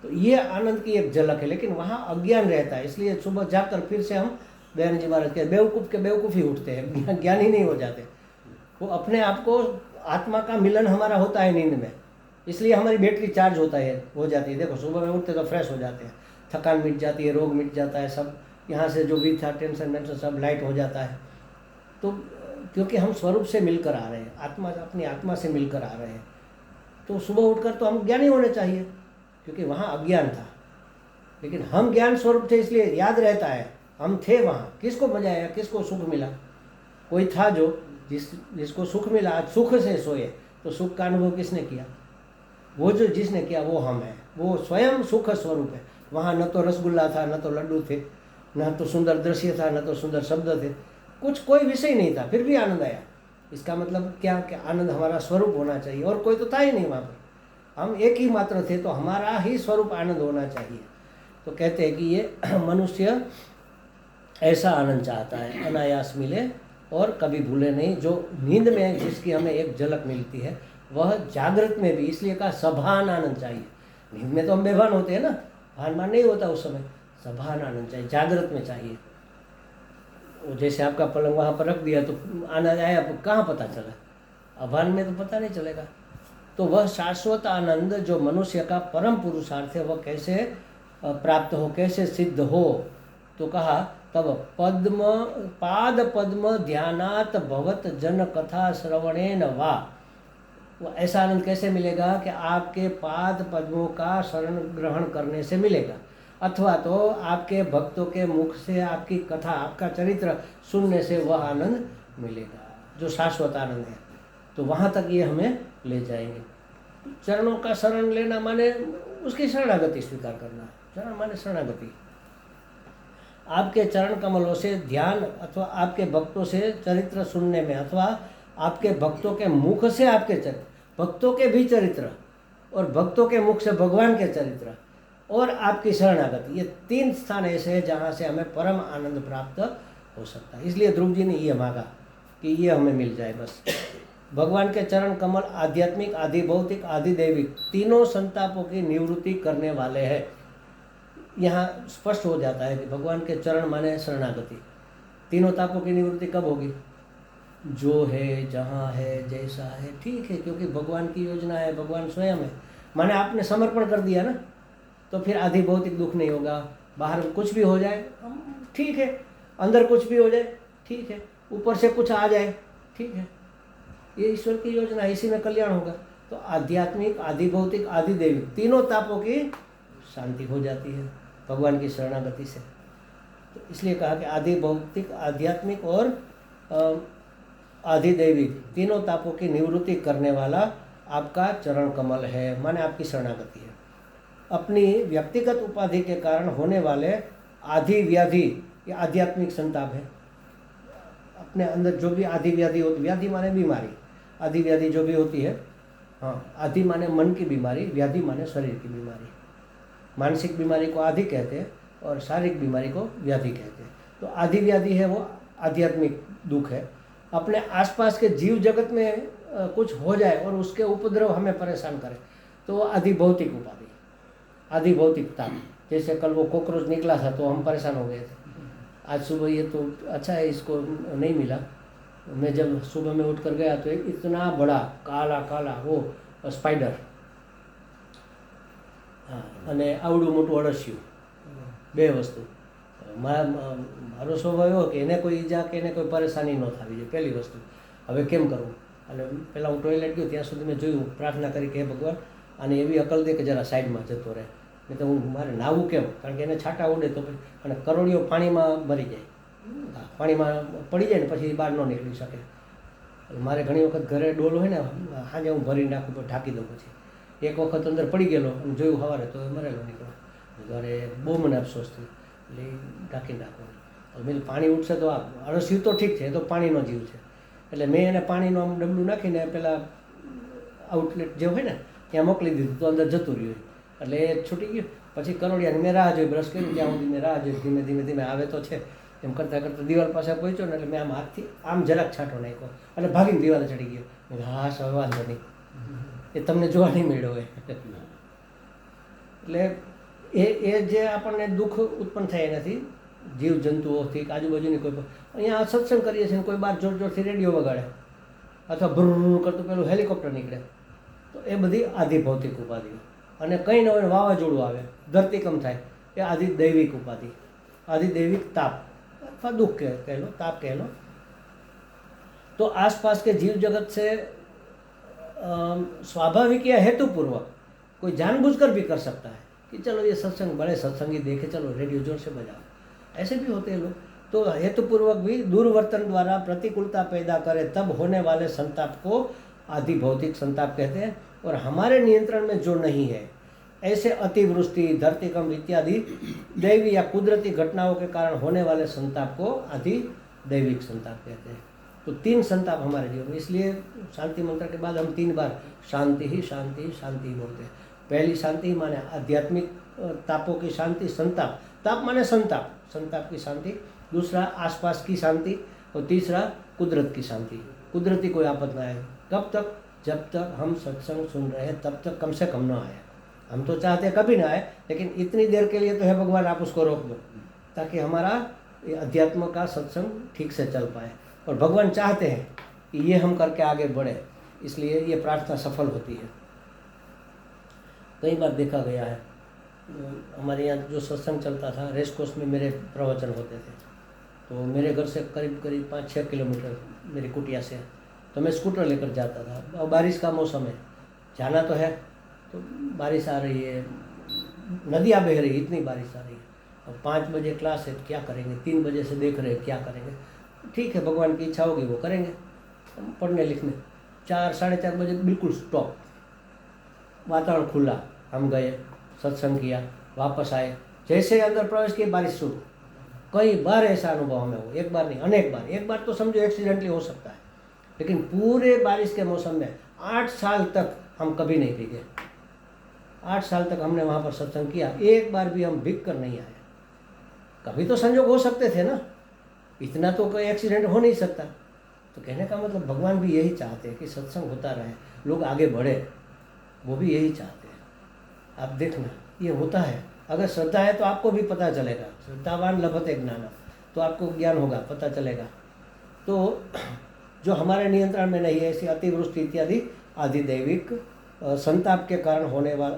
तो ये आनंद की एक झलक है, लेकिन वहाँ अज्ञान रहता है। इसलिए सुबह जाकर फिर से हम दयानंद जी महाराज के बेवकूफ़ ही उठते हैं, ज्ञानी नहीं हो जाते। वो अपने आप को, आत्मा का मिलन हमारा होता है नींद में, इसलिए हमारी बैटरी चार्ज हो जाती है। देखो सुबह में उठते तो फ्रेश हो जाते हैं, थकान मिट जाती है, रोग मिट जाता है, सब यहाँ से जो भी था टेंशन वेंशन सब लाइट हो जाता है। तो क्योंकि हम स्वरूप से मिलकर आ रहे हैं, अपनी आत्मा से मिलकर आ रहे हैं, तो सुबह उठकर तो हम ज्ञानी होने चाहिए, क्योंकि वहाँ अज्ञान था। लेकिन हम ज्ञान स्वरूप थे, इसलिए याद रहता है हम थे वहाँ। किसको मजा आया, किसको सुख मिला? कोई था जो जिसको सुख मिला, आज सुख से सोए, तो सुख का अनुभव किसने किया? वो जो जिसने किया वो हम है, वो स्वयं सुख स्वरूप है। वहाँ न तो रसगुल्ला था, न तो लड्डू थे, न तो सुंदर दृश्य था, न तो सुंदर शब्द थे, कोई विषय नहीं था, फिर भी आनंद आया। इसका मतलब क्या कि आनंद हमारा स्वरूप होना चाहिए, और कोई तो था ही नहीं वहाँ पर। हम एक ही मात्र थे, तो हमारा ही स्वरूप आनंद होना चाहिए। तो कहते हैं कि ये मनुष्य ऐसा आनंद चाहता है, अनायास मिले और कभी भूले नहीं। जो नींद में जिसकी हमें एक झलक मिलती है, वह जागृत में भी, इसलिए कहा सभान आनंद चाहिए। नींद में तो हम बेभान होते हैं ना, भान नहीं होता उस समय, सभान आनंद चाहिए, जागृत में चाहिए। वो जैसे आपका पलंग वहाँ पर रख दिया तो आनंद आया, कहाँ पता चला? अभान में तो पता नहीं चलेगा। तो वह शाश्वत आनंद जो मनुष्य का परम पुरुषार्थ है, वह कैसे प्राप्त हो, कैसे सिद्ध हो? तो कहा तब पाद पद्म ध्यानात भवत जन कथा श्रवणेन वा। वो ऐसा आनंद कैसे मिलेगा कि आपके पाद पद्मों का शरण ग्रहण करने से मिलेगा, अथवा तो आपके भक्तों के मुख से आपकी कथा, आपका चरित्र सुनने से वह आनंद मिलेगा, जो शाश्वत आनंद है। तो वहाँ तक ये हमें ले जाएंगे। चरणों का शरण लेना माने उसकी शरणागति स्वीकार करना। चरण माने शरणागति। आपके चरण कमलों से ध्यान, अथवा आपके भक्तों से चरित्र सुनने में, अथवा आपके भक्तों के मुख से आपके चरित्र, भक्तों के भी चरित्र, और भक्तों के मुख से भगवान के चरित्र, और आपकी शरणागति, ये 3 स्थान ऐसे हैं जहाँ से हमें परम आनंद प्राप्त हो सकता है। इसलिए ध्रुव जी ने ये मांगा कि ये हमें मिल जाए बस। भगवान के चरण कमल आध्यात्मिक, आदि भौतिक, आदि दैविक, तीनों संतापों की निवृत्ति करने वाले हैं। यहाँ स्पष्ट हो जाता है कि भगवान के चरण माने शरणागति। तीनों तापों की निवृत्ति कब होगी? जो है, जहाँ है, जैसा है, ठीक है, क्योंकि भगवान की योजना है, भगवान स्वयं है। माने आपने समर्पण कर दिया ना, तो फिर आदि भौतिक दुख नहीं होगा। बाहर कुछ भी हो जाए ठीक है, अंदर कुछ भी हो जाए ठीक है, ऊपर से कुछ आ जाए ठीक है, ये ईश्वर की योजना है, इसी में कल्याण होगा। तो आध्यात्मिक, आदि भौतिक, आदि दैविक, तीनों तापों की शांति हो जाती है भगवान की शरणागति से। तो इसलिए कहा कि आदि भौतिक, आध्यात्मिक और आदि दैविक, तीनों तापों की निवृत्ति करने वाला आपका चरण कमल है, माने आपकी शरणागति है। अपनी व्यक्तिगत उपाधि के कारण होने वाले आदि व्याधि, ये आध्यात्मिक संताप है। अपने अंदर जो भी आदि व्याधि होती, व्याधि माने बीमारी, आदि व्याधि जो भी होती है, हाँ, आदि माने मन की बीमारी, व्याधि माने शरीर की बीमारी। मानसिक बीमारी को आदि कहते हैं और शारीरिक बीमारी को व्याधि कहते हैं। तो आदि व्याधि है वो आध्यात्मिक दुख है। अपने आसपास के जीव जगत में कुछ हो जाए और उसके उपद्रव हमें परेशान करे, तो आदि भौतिक उपाधि, आदि भौतिकता। जैसे कल वो कॉकरोच निकला था तो हम परेशान हो गए थे। आज सुबह ये तो अच्छा है, इसको नहीं मिला। मैं जब सुबह में उठ कर गया तो एक इतना बड़ा काला काला वो स्पाइडर, हाँ, અને આવડું મોટું અળસિયું, બે વસ્તુ। મારો સ્વભાવ એવો કે એને કોઈ ઈજા કે એને કોઈ પરેશાની ન થવી જોઈએ, પહેલી વસ્તુ। હવે કેમ કરવું? અને પહેલાં હું ટોયલેટ ગયો ત્યાં સુધી મેં જોયું, પ્રાર્થના કરી કે હે ભગવાન આને એવી અકલ દે કે જરા સાઈડમાં જતો રહે, નહીં તો હું મારે નાહવું કેમ? કારણ કે એને છાંટા ઉડે તો અને કરોડિયો પાણીમાં મરી જાય, પાણીમાં પડી જાય ને પછી બહાર ન નીકળી શકે। મારે ઘણી વખત ઘરે ડોલ હોય ને, સાંજે હું ભરી નાખું તો ઢાંકી દઉં। પછી એક વખત અંદર પડી ગયેલો અને જોયું સવારે તો મરેલો નીકળ્યો, ત્યારે બહુ મને અફસોસ થયો, એટલે ઢાંકી નાખવાનું। હવે મેં પાણી ઉઠશે તો આ અળસિયું તો ઠીક છે, એ તો પાણીનો જીવ છે, એટલે મેં એને પાણીનું આમ ડબલું નાખીને પેલા આઉટલેટ જે હોય ને ત્યાં મોકલી દીધું, તો અંદર જતું રહ્યું, એટલે એ છૂટી ગયું। પછી કરોડિયાની મેં રાહ જોઈ, બ્રશ કરી ત્યાં સુધી મેં રાહ જોઈ, ધીમે ધીમે ધીમે આવે તો છે, એમ કરતાં કરતાં દિવાલ પાસે પહોંચ્યો ને, એટલે મેં આમ હાથથી આમ જરાક છાંટો નાખ્યો એટલે ભાગીને દિવાલે ચડી ગયો। હા, હવે વાંધો નહીં, એ તમને જોવા નહીં મળ્યો હોય. એટલે એ જે આપણને દુઃખ ઉત્પન્ન થાય એનાથી જીવ જંતુઓથી આજુબાજુની કોઈ અહીંયા સત્સંગ કરીએ છીએ કોઈ બહાર જોર જોરથી રેડિયો વગાડે અથવા ભૂર કરતું પેલું હેલિકોપ્ટર નીકળે, તો એ બધી આધિભૌતિક ઉપાધિઓ. અને કંઈ ન હોય વાવાઝોડું આવે, ધરતીકંપ થાય, એ આધિદૈવિક ઉપાધિ, આધિદૈવિક તાપ અથવા દુઃખ कह लो, ताप कह लो. तो आसपास के जीव जगत से स्वाभाविक या हेतुपूर्वक कोई जानबूझकर भी कर सकता है कि चलो ये सत्संग, बड़े सत्संगी देखे, चलो रेडियो जोर से बजाओ, ऐसे भी होते हैं लोग. तो हेतुपूर्वक भी दुर्वर्तन द्वारा प्रतिकूलता पैदा करे तब होने वाले संताप को आधिभौतिक संताप कहते हैं. और हमारे नियंत्रण में जो नहीं है, ऐसे अतिवृष्टि, धरतीकंप इत्यादि दैवी या कुदरती घटनाओं के कारण होने वाले संताप को आधिदैविक संताप कहते हैं. तो 3 संताप हमारे जीवन में, इसलिए शांति मंत्र के बाद हम 3 बार शांति ही शांति ही शांति ही बोलते हैं. पहली शांति माने आध्यात्मिक तापों की शांति, संताप, ताप माने संताप, संताप की शांति. दूसरा आसपास की शांति. और तीसरा कुदरत की शांति, कुदरती कोई आफत ना आए. कब तक? जब तक हम सत्संग सुन रहे हैं तब तक कम से कम ना आए. हम तो चाहते हैं कभी ना आए, लेकिन इतनी देर के लिए तो है भगवान आप उसको रोक दो, ताकि हमारा ये अध्यात्म का सत्संग ठीक से चल पाए. और भगवान चाहते हैं कि ये हम करके आगे बढ़े, इसलिए ये प्रार्थना सफल होती है. कई बार देखा गया है, हमारे यहाँ जो सत्संग चलता था, रेस कोर्स में मेरे प्रवचन होते थे. तो मेरे घर से करीब करीब 5-6 किलोमीटर मेरी कुटिया से, तो मैं स्कूटर लेकर जाता था. और बारिश का मौसम है, जाना तो है, तो बारिश आ रही है, नदियाँ बह रही है, इतनी बारिश आ रही है. अब 5 बजे क्लास है, क्या करेंगे? 3 बजे से देख रहे हैं, क्या करेंगे? ठीक है, भगवान की इच्छा होगी वो करेंगे पढ़ने लिखने. 4-4:30 बजे बिल्कुल स्टॉप, वातावरण खुला. हम गए, सत्संग किया, वापस आए. जैसे अंदर प्रवेश किए, बारिश शुरू. कई बार ऐसा अनुभव हमें हो, एक बार नहीं, अनेक बार. एक बार तो समझो एक्सीडेंटली हो सकता है, लेकिन पूरे बारिश के मौसम में 8 साल तक हम कभी नहीं भीगे. 8 साल तक हमने वहाँ पर सत्संग किया, एक बार भी हम भीग कर नहीं आए. कभी तो संजोग हो सकते थे ना, इतना तो कोई एक्सीडेंट हो नहीं सकता. तो कहने का मतलब भगवान भी यही चाहते हैं कि सत्संग होता रहे, लोग आगे बढ़े, वो भी यही चाहते हैं. आप देखना ये होता है. अगर श्रद्धा है तो आपको भी पता चलेगा. श्रद्धावान लभते ज्ञान, तो आपको ज्ञान होगा, पता चलेगा. तो जो हमारे नियंत्रण में नहीं है, ऐसी अतिवृष्टि इत्यादि आधिदैविक संताप के कारण होने वाला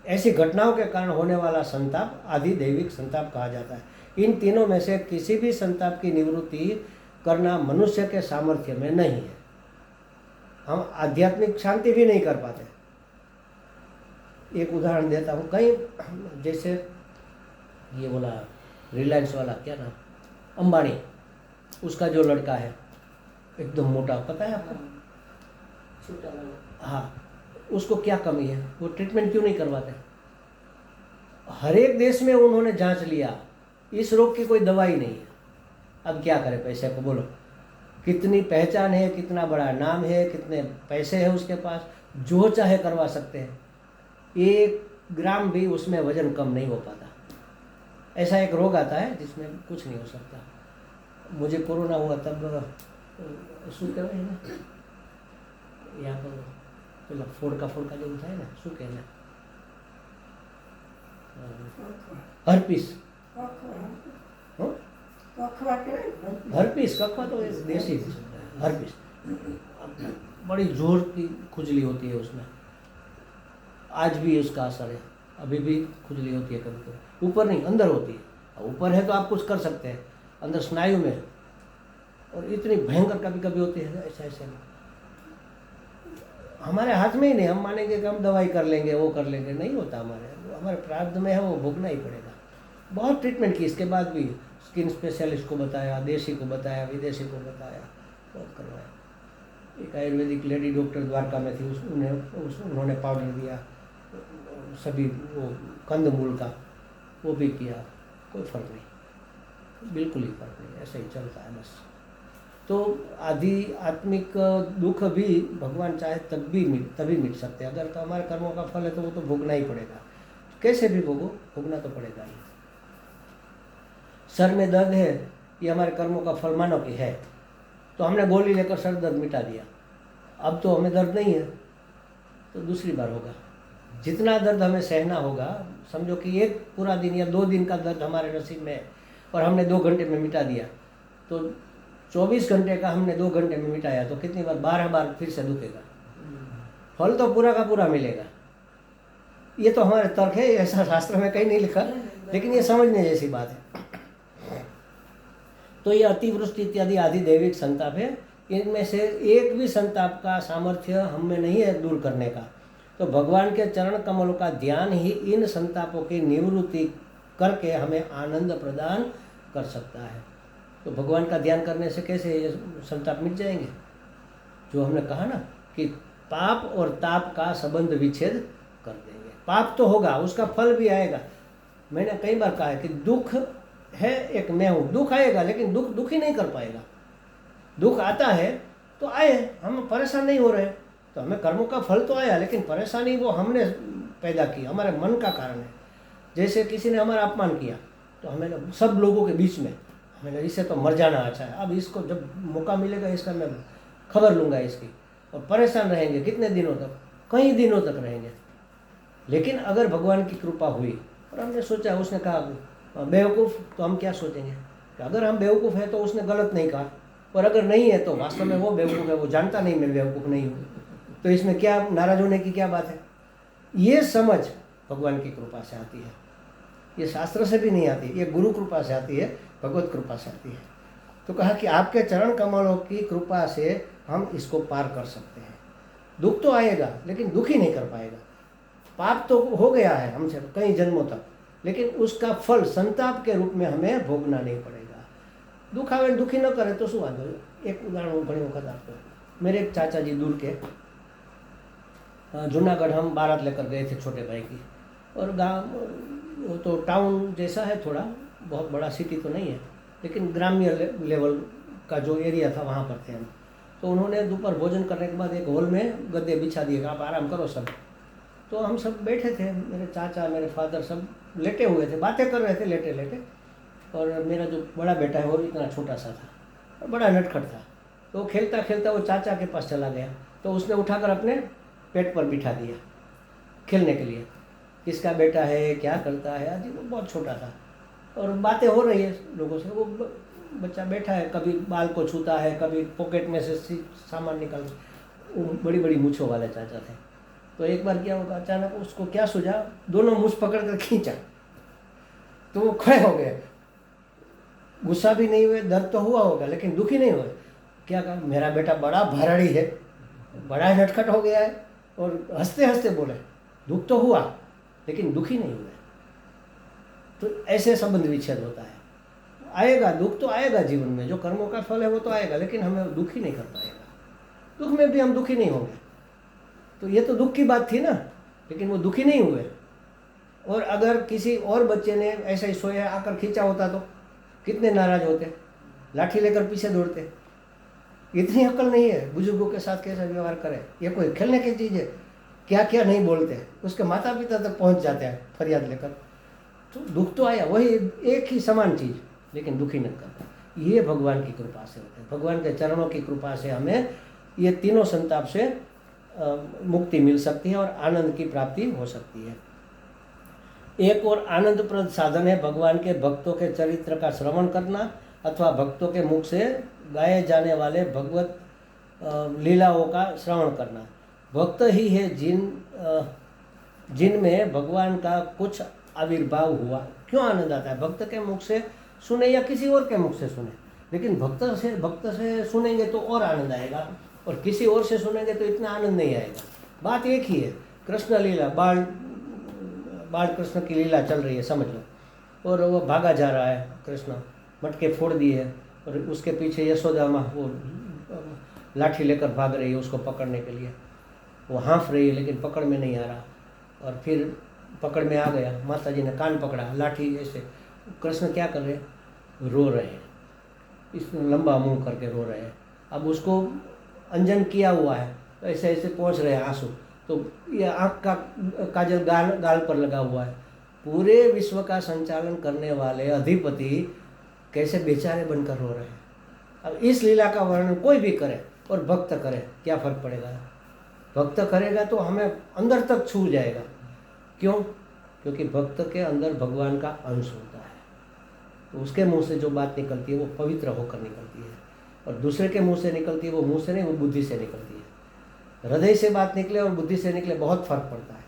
ऐसी घटनाओं के कारण होने वाला संताप आधिदैविक संताप कहा जाता है. इन तीनों में से किसी भी संताप की निवृत्ति करना मनुष्य के सामर्थ्य में नहीं है. हम आध्यात्मिक शांति भी नहीं कर पाते. एक उदाहरण देता हूँ. कहीं जैसे ये बोला रिलायंस वाला, क्या नाम, अंबानी, उसका जो लड़का है एकदम मोटा, पता है आपको? हाँ, उसको क्या कमी है? वो ट्रीटमेंट क्यों नहीं करवाते? हर एक देश में उन्होंने जांच लिया, इस रोग की कोई दवाई नहीं है. अब क्या करें पैसे को? बोलो, कितनी पहचान है, कितना बड़ा नाम है, कितने पैसे हैं उसके पास, जो चाहे करवा सकते हैं. 1 ग्राम भी उसमें वजन कम नहीं हो पाता. ऐसा एक रोग आता है जिसमें कुछ नहीं हो सकता. मुझे कोरोना हुआ तब શું કહેવાય ને, यहाँ पर પેલા ફોડકા જેવું થાય ને, શું કહે ને, હર્પીસ. हर्पीस, कखवा तो देसी हर्पीस. बड़ी जोर की खुजली होती है उसमें, आज भी उसका असर है. अभी भी खुजली होती है कभी कभी, ऊपर नहीं अंदर होती है. ऊपर है तो आप कुछ कर सकते हैं, अंदर स्नायु में, और इतनी भयंकर कभी कभी होती है. ऐसा ऐसे हमारे हाथ में ही नहीं. हम मानेंगे कि हम दवाई कर लेंगे, वो कर लेंगे, नहीं होता. हमारे प्रारब्ध में है, वो भोगना ही पड़ेगा. बहुत ट्रीटमेंट की, इसके बाद भी स्किन स्पेशलिस्ट को बताया, देशी को बताया, विदेशी को बताया, बहुत करवाया. एक आयुर्वेदिक लेडी डॉक्टर द्वारका में थी, उन्होंने पाउडर दिया, सभी वो कंदमूल का, वो भी किया, कोई फ़र्क नहीं, बिल्कुल ही फ़र्क नहीं. ऐसे ही चलता है बस. तो आध्यात्मिक दुख भी भगवान चाहे तभी मिट सकते हैं. अगर तो हमारे कर्मों का फल है तो वो तो भोगना ही पड़ेगा. कैसे भी भोगो, भोगना तो पड़ेगा ही. सर में दर्द है, ये हमारे कर्मों का फल मानो कि है, तो हमने गोली लेकर सर दर्द मिटा दिया. अब तो हमें दर्द नहीं है, तो दूसरी बार होगा। जितना दर्द हमें सहना होगा, समझो कि एक पूरा दिन या 2 दिन का दर्द हमारे नसीब में है और हमने 2 घंटे में मिटा दिया, तो 24 घंटे का हमने 2 घंटे में मिटाया, तो कितनी बार? 12 बार फिर से दुखेगा। फल तो पूरा का पूरा मिलेगा। ये तो हमारे तर्क है, ऐसा शास्त्र में कहीं नहीं लिखा, लेकिन ये समझने जैसी बात है। तो ये अतिवृष्टि इत्यादि आदि दैविक संताप है, इनमें से एक भी संताप का सामर्थ्य हम में नहीं है दूर करने का। तो भगवान के चरण कमलों का ध्यान ही इन संतापों की निवृत्ति करके हमें आनंद प्रदान कर सकता है। तो भगवान का ध्यान करने से कैसे ये संताप मिट जाएंगे? जो हमने कहा ना कि पाप और ताप का संबंध विच्छेद कर देंगे। पाप तो होगा, उसका फल भी आएगा। मैंने कई बार कहा है कि दुख है एक मैं हूँ, दुख आएगा, लेकिन दुख ही नहीं कर पाएगा। दुख आता है तो आए, हम परेशान नहीं हो रहे, तो हमें कर्मों का फल तो आया, लेकिन परेशानी वो हमने पैदा की, हमारे मन का कारण है। जैसे किसी ने हमारा अपमान किया, तो हमें सब लोगों के बीच में हमें इससे तो मर जाना अच्छा है, अब इसको जब मौका मिलेगा इसका मैं खबर लूँगा इसकी, और परेशान रहेंगे कितने दिनों तक? कई दिनों तक रहेंगे। लेकिन अगर भगवान की कृपा हुई और हमने सोचा, उसने कहा बेवकूफ़, तो हम क्या सोचेंगे कि अगर हम बेवकूफ़ हैं तो उसने गलत नहीं कहा, और अगर नहीं है तो वास्तव में वो बेवकूफ़ है, वो जानता नहीं मैं बेवकूफ़ नहीं हूँ, तो इसमें क्या नाराज़ होने की क्या बात है? ये समझ भगवान की कृपा से आती है, ये शास्त्र से भी नहीं आती, ये गुरु कृपा से आती है, भगवत कृपा से आती है। तो कहा कि आपके चरण कमलों की कृपा से हम इसको पार कर सकते हैं। दुख तो आएगा, लेकिन दुख ही नहीं कर पाएगा। पाप तो हो गया है हमसे कई जन्मों तक, लेकिन उसका फल संताप के रूप में हमें भोगना नहीं पड़ेगा। दुख आवे दुखी न करे तो शू वांधो? एक उदाहरण घणी वखत आपको, मेरे एक चाचा जी दूर के, जूनागढ़ हम बारात लेकर गए थे छोटे भाई की, और गांव तो टाउन जैसा है, थोड़ा बहुत बड़ा सिटी तो नहीं है, लेकिन ग्रामीण लेवल का जो एरिया था वहाँ पर थे हम। तो उन्होंने दोपहर भोजन करने के बाद एक हॉल में गद्दे बिछा दिए, आप आराम करो सब। तो हम सब बैठे थे, मेरे चाचा मेरे फादर सब लेटे हुए थे, बातें कर रहे थे लेटे लेटे, और मेरा जो बड़ा बेटा है वो इतना छोटा सा था और बड़ा नटखट था। तो खेलता खेलता वो चाचा के पास चला गया, तो उसने उठाकर अपने पेट पर बिठा दिया खेलने के लिए। किसका बेटा है, क्या करता है, अजी वो बहुत छोटा था, और बातें हो रही है लोगों से। वो बच्चा बैठा है, कभी बाल को छूता है, कभी पॉकेट में से सामान निकाल, बड़ी बड़ी मूँछों वाले चाचा थे। तो एक बार क्या होगा, अचानक उसको क्या सूझा, दोनों मूँछ पकड़ कर खींचा, तो वो खड़े हो गए। गुस्सा भी नहीं हुए, दर्द तो हुआ होगा, लेकिन दुखी नहीं हुए। क्या कहा, मेरा बेटा बड़ा भराड़ी है, बड़ा नटखट हो गया है, और हंसते हंसते बोले दुख तो हुआ, लेकिन दुखी नहीं हुए। तो ऐसे संबंध विच्छेद होता है। आएगा दुख तो आएगा जीवन में, जो कर्मों का फल है वो तो आएगा, लेकिन हमें दुखी नहीं कर पाएगा। दुख में भी हम दुखी नहीं होंगे। तो ये तो दुख की बात थी ना, लेकिन वो दुखी नहीं हुए। और अगर किसी और बच्चे ने ऐसा ही सोया आकर खींचा होता तो कितने नाराज होते, लाठी लेकर पीछे दौड़ते। इतनी अक्ल नहीं है बुजुर्गों के साथ कैसा व्यवहार करें, ये कोई खेलने की चीज़ है, क्या क्या नहीं बोलते, उसके माता पिता तक पहुंच जाते हैं फरियाद लेकर। तो दुख तो आया, वही एक ही समान चीज़, लेकिन दुखी नहीं करता। ये भगवान की कृपा से होता है। भगवान के चरणों की कृपा से हमें ये तीनों संताप से मुक्ति मिल सकती है और आनंद की प्राप्ति हो सकती है। एक और आनंदप्रद साधन है भगवान के भक्तों के चरित्र का श्रवण करना, अथवा भक्तों के मुख से गाए जाने वाले भगवत लीलाओं का श्रवण करना। भक्त ही है जिनमें भगवान का कुछ आविर्भाव हुआ। क्यों आनंद आता है? भक्त के मुख से सुने या किसी और के मुख से सुने, लेकिन भक्त से सुनेंगे तो और आनंद आएगा, और किसी और से सुनेंगे तो इतना आनंद नहीं आएगा। बात एक ही है, कृष्ण लीला, बाल कृष्ण की लीला चल रही है समझ लो, और वो भागा जा रहा है, कृष्ण मटके फोड़ दिए है, और उसके पीछे यशोदा माँ वो लाठी लेकर भाग रही है उसको पकड़ने के लिए। वो हाँफ रही है लेकिन पकड़ में नहीं आ रहा, और फिर पकड़ में आ गया, माता जी ने कान पकड़ा, लाठी ऐसे। कृष्ण क्या कर रहे हैं? रो रहे हैं, इस लंबा मुंह करके रो रहे हैं। अब उसको अंजन किया हुआ है, तो ऐसे ऐसे पहुँच रहे हैं आंसू, तो ये आँख का काजल गाल पर लगा हुआ है। पूरे विश्व का संचालन करने वाले अधिपति कैसे बेचारे बनकर रो रहे हैं। अब इस लीला का वर्णन कोई भी करे और भक्त करे, क्या फ़र्क पड़ेगा? भक्त करेगा तो हमें अंदर तक छू जाएगा। क्यों? क्योंकि भक्त के अंदर भगवान का अंश होता है, तो उसके मुंह से जो बात निकलती है वो पवित्र होकर निकलती है, और दूसरे के मुंह से निकलती है वो मुंह से नहीं, वो बुद्धि से निकलती है। हृदय से बात निकले और बुद्धि से निकले बहुत फ़र्क पड़ता है।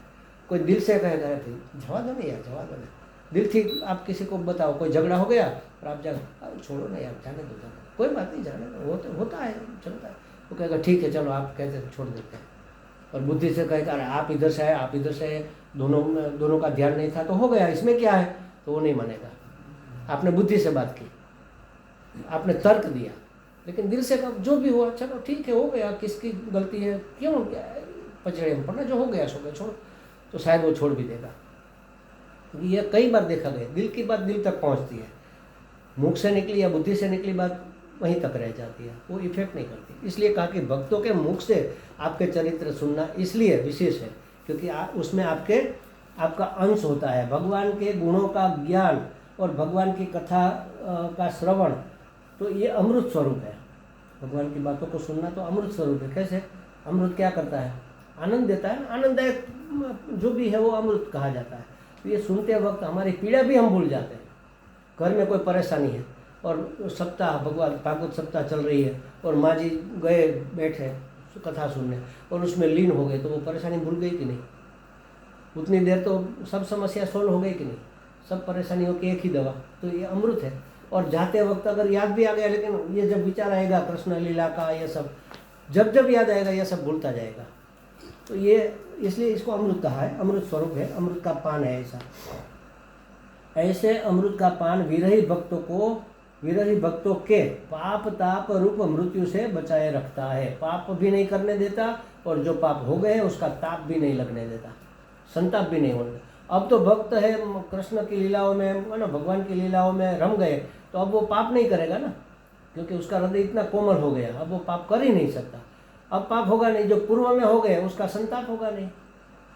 कोई दिल से कहेगा फिर जवा दो नहीं यार, जवा दो नहीं, दिल थी आप किसी को बताओ कोई झगड़ा हो गया और आप छोड़ो ना यार, जाने दो, कोई बात नहीं, जाने दो, होता है, चलता है। वो कहेगा ठीक है चलो, आप कहते हैं छोड़ देते हैं। और बुद्धि से कहेगा अरे आप इधर से आए, आप इधर से आए, दोनों का ध्यान नहीं था तो हो गया, इसमें क्या है, तो वो नहीं मानेगा। आपने बुद्धि से बात की, आपने तर्क दिया, लेकिन दिल से कहा जो भी हुआ चलो ठीक है, हो गया, किसकी गलती है, क्यों पचड़े में पड़ना, जो हो गया सो गया, छोड़, तो शायद वो छोड़ भी देगा। ये कई बार देखा गया, दिल की बात दिल तक पहुंचती है, मुख से निकली या बुद्धि से निकली बात वहीं तक रह जाती है, वो इफेक्ट नहीं करती। इसलिए कहा कि भक्तों के मुख से आपके चरित्र सुनना इसलिए विशेष है क्योंकि उसमें आपका अंश होता है, भगवान के गुणों का ज्ञान और भगवान की कथा का श्रवण, तो ये अमृत स्वरूप है। भगवान की बातों को सुनना तो अमृत स्वरूप है। कैसे? अमृत क्या करता है? आनंद देता है, आनंददायक जो भी है वो अमृत कहा जाता है। तो ये सुनते वक्त हमारी पीड़ा भी हम भूल जाते हैं। घर में कोई परेशानी है और सप्ताह भगवान भागवत सप्ताह चल रही है और माँ जी गए बैठे कथा सुनने और उसमें लीन हो गए, तो वो परेशानी भूल गई कि नहीं? उतनी देर तो सब समस्या सोल्व हो गई कि नहीं? सब परेशानियों की एक ही दवा, तो ये अमृत है। और जाते वक्त अगर याद भी आ गया, लेकिन ये जब विचार आएगा कृष्ण लीला का, ये सब जब याद आएगा ये सब भूलता जाएगा। तो ये इसलिए इसको अमृत कहा है, अमृत स्वरूप है, अमृत का पान है। ऐसे अमृत का पान विरही भक्तों के पाप ताप रूप मृत्यु से बचाए रखता है। पाप भी नहीं करने देता और जो पाप हो गए उसका ताप भी नहीं लगने देता, संताप भी नहीं होने देता। अब तो भक्त है, कृष्ण की लीलाओं में ना, भगवान की लीलाओं में रम गए, तो अब वो पाप नहीं करेगा ना, क्योंकि उसका हृदय इतना कोमल हो गया, अब वो पाप कर ही नहीं सकता। अब पाप होगा नहीं, जो पूर्व में हो गए उसका संताप होगा नहीं,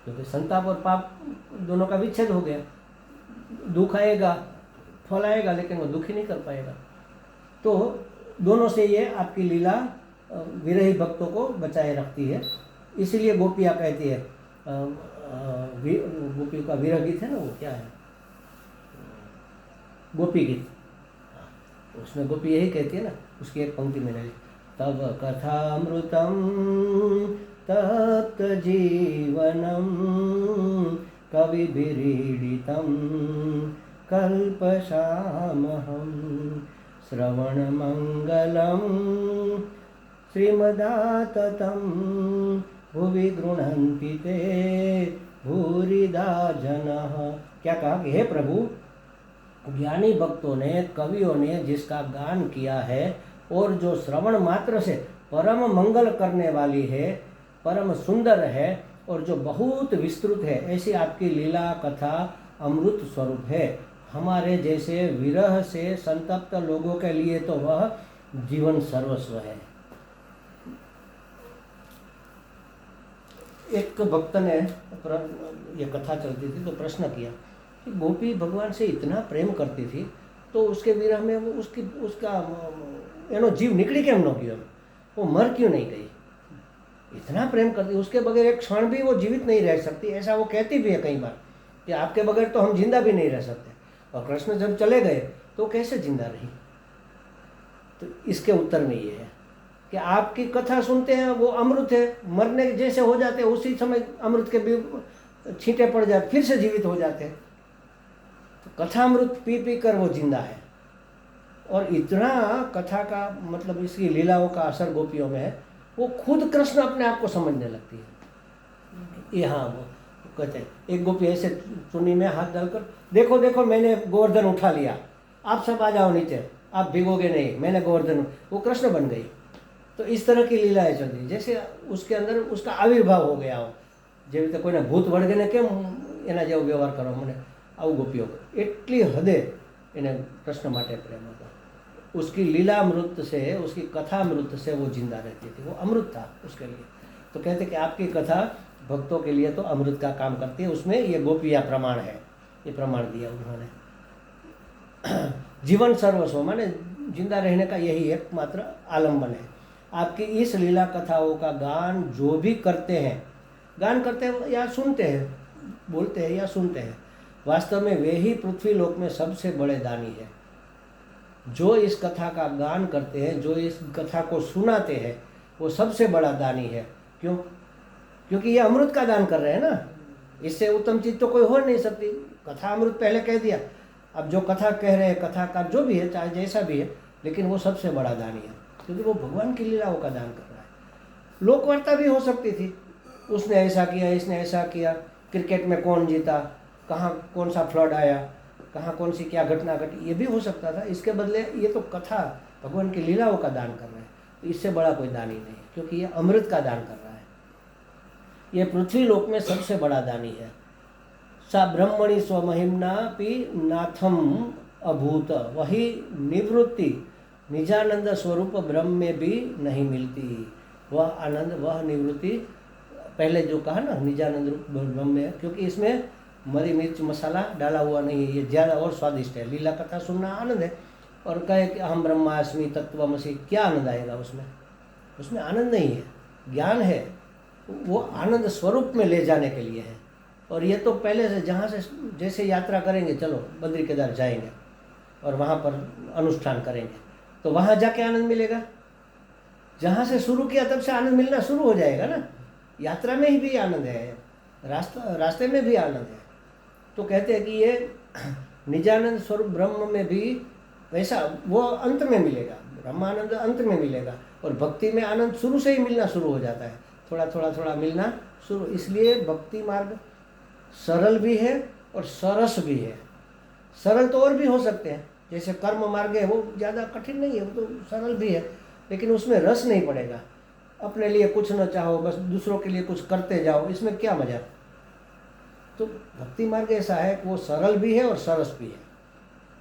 क्योंकि संताप और पाप दोनों का विच्छेद हो गया। दुख आएगा, फल आएगा, लेकिन वो दुखी नहीं कर पाएगा। तो दोनों से ये आपकी लीला विरही भक्तों को बचाए रखती है। इसीलिए गोपियाँ कहती है, गोपियों का विरह गीत है ना, वो क्या है, गोपी गीत, उसमें गोपी यही कहती है ना, उसकी एक पंक्ति मैंने, तब कथामृतम तप्त जीवनम कविभिरीडितं कल्पशामहं श्रवणमंगलं श्रीमदाततं भुवि गृह्णन्ति ते भूरिदा जनः। क्या कहा कि हे प्रभु, ज्ञानी भक्तों ने, कवियों ने जिसका गान किया है और जो श्रवण मात्र से परम मंगल करने वाली है, परम सुंदर है और जो बहुत विस्तृत है, ऐसी आपकी लीला कथा अमृत स्वरूप है। हमारे जैसे विरह से संतप्त लोगों के लिए तो वह जीवन सर्वस्व है। एक भक्त ने, ये कथा चलती थी तो प्रश्न किया कि गोपी भगवान से इतना प्रेम करती थी तो उसके विरह में वो उसका जीव निकली क्यों न गया, वो मर क्यों नहीं गई? इतना प्रेम करती, उसके बगैर एक क्षण भी वो जीवित नहीं रह सकती, ऐसा वो कहती भी है कई बार कि आपके बगैर तो हम जिंदा भी नहीं रह सकते। और कृष्ण जब चले गए तो कैसे जिंदा रही? तो इसके उत्तर में ये है कि आपकी कथा सुनते हैं, वो अमृत है, मरने जैसे हो जाते हैं उसी समय अमृत के भी छींटे पड़ जाते, फिर से जीवित हो जाते हैं। तो कथा अमृत पी कर वो जिंदा है। और इतना कथा का मतलब इसकी लीलाओं का असर गोपियों में है, वो खुद कृष्ण अपने आप को समझने लगती है। ये हाँ, वो कहते हैं, एक गोपी ऐसे चुन्नी में हाथ डालकर, देखो देखो मैंने गोवर्धन उठा लिया, आप सब आ जाओ नीचे, आप भिगोगे नहीं, मैंने गोवर्धन, वो कृष्ण बन गई। तो इस तरह की लीलाएं चलती, जैसे उसके अंदर उसका आविर्भाव हो गया हो। જેવી રીતે કોઈને ભૂત વળગેને કેમ એના જેવો વ્યવહાર કરો, મને આવું ગોપીઓ એટલી હદે એને કૃષ્ણ માટે પ્રેમ હતો। उसकी लीला अमृत से, उसकी कथा अमृत से वो जिंदा रहती थी, वो अमृत था उसके लिए। तो कहते कि आपकी कथा भक्तों के लिए तो अमृत का काम करती है। उसमें ये गोपिया प्रमाण है, ये प्रमाण दिया उन्होंने। जीवन सर्वस्व माने जिंदा रहने का यही एकमात्र आलम्बन है। आपकी इस लीला कथाओं का गान जो भी करते हैं, गान करते हैं या सुनते हैं, बोलते हैं या सुनते हैं, वास्तव में वे ही पृथ्वी लोक में सबसे बड़े दानी है। जो इस कथा का गान करते हैं, जो इस कथा को सुनाते हैं, वो सबसे बड़ा दानी है। क्यों? क्योंकि ये अमृत का दान कर रहे हैं ना, इससे उत्तम चीज तो कोई हो नहीं सकती। कथा अमृत पहले कह दिया, अब जो कथा कह रहे हैं, कथा का जो भी है, चाहे जैसा भी है, लेकिन वो सबसे बड़ा दानी है, क्योंकि वो भगवान की लीलाओं का दान कर रहा है। लोकवार्ता भी हो सकती थी, उसने ऐसा किया, इसने ऐसा किया, क्रिकेट में कौन जीता, कहाँ कौन सा फ्लड आया, कहाँ कौन सी क्या घटना घटी, ये भी हो सकता था। इसके बदले ये तो कथा भगवान की लीलाओं का दान कर रहे हैं, तो इससे बड़ा कोई दानी नहीं, क्योंकि ये अमृत का दान कर रहा है। ये पृथ्वी लोक में सबसे बड़ा दानी है। सा ब्रह्मणि स्वमहिम्ना पि नाथम अभूत, वही निवृत्ति निजानंद स्वरूप ब्रह्म में भी नहीं मिलती। वह आनंद, वह निवृत्ति, पहले जो कहा ना निजानंद रूप ब्रह्म में है, क्योंकि इसमें मरी मिर्च मसाला डाला हुआ नहीं है, ये ज़्यादा और स्वादिष्ट है। लीला कथा सुनना आनंद है, और कहे कि अहम ब्रह्मास्मि तत्वमसि, क्या आनंद आएगा उसमें? उसमें आनंद नहीं है, ज्ञान है, वो आनंद स्वरूप में ले जाने के लिए है। और ये तो पहले से जहाँ से जैसे यात्रा करेंगे, चलो बद्री केदार जाएंगे और वहाँ पर अनुष्ठान करेंगे, तो वहाँ जाके आनंद मिलेगा। जहाँ से शुरू किया तब से आनंद मिलना शुरू हो जाएगा ना। यात्रा में ही भी आनंद है, रास्ते में भी आनंद है। तो कहते हैं कि ये निजानंद स्वरूप ब्रह्म में भी वैसा, वो अंत में मिलेगा, ब्रह्मानंद अंत में मिलेगा, और भक्ति में आनंद शुरू से ही मिलना शुरू हो जाता है, थोड़ा थोड़ा थोड़ा मिलना शुरू। इसलिए भक्ति मार्ग सरल भी है और सरस भी है। सरल तो और भी हो सकते हैं, जैसे कर्म मार्ग है, वो ज़्यादा कठिन नहीं है, वो तो सरल भी है, लेकिन उसमें रस नहीं पड़ेगा। अपने लिए कुछ न चाहो, बस दूसरों के लिए कुछ करते जाओ, इसमें क्या मजा। तो भक्ति मार्ग ऐसा है कि वो सरल भी है और सरस भी है।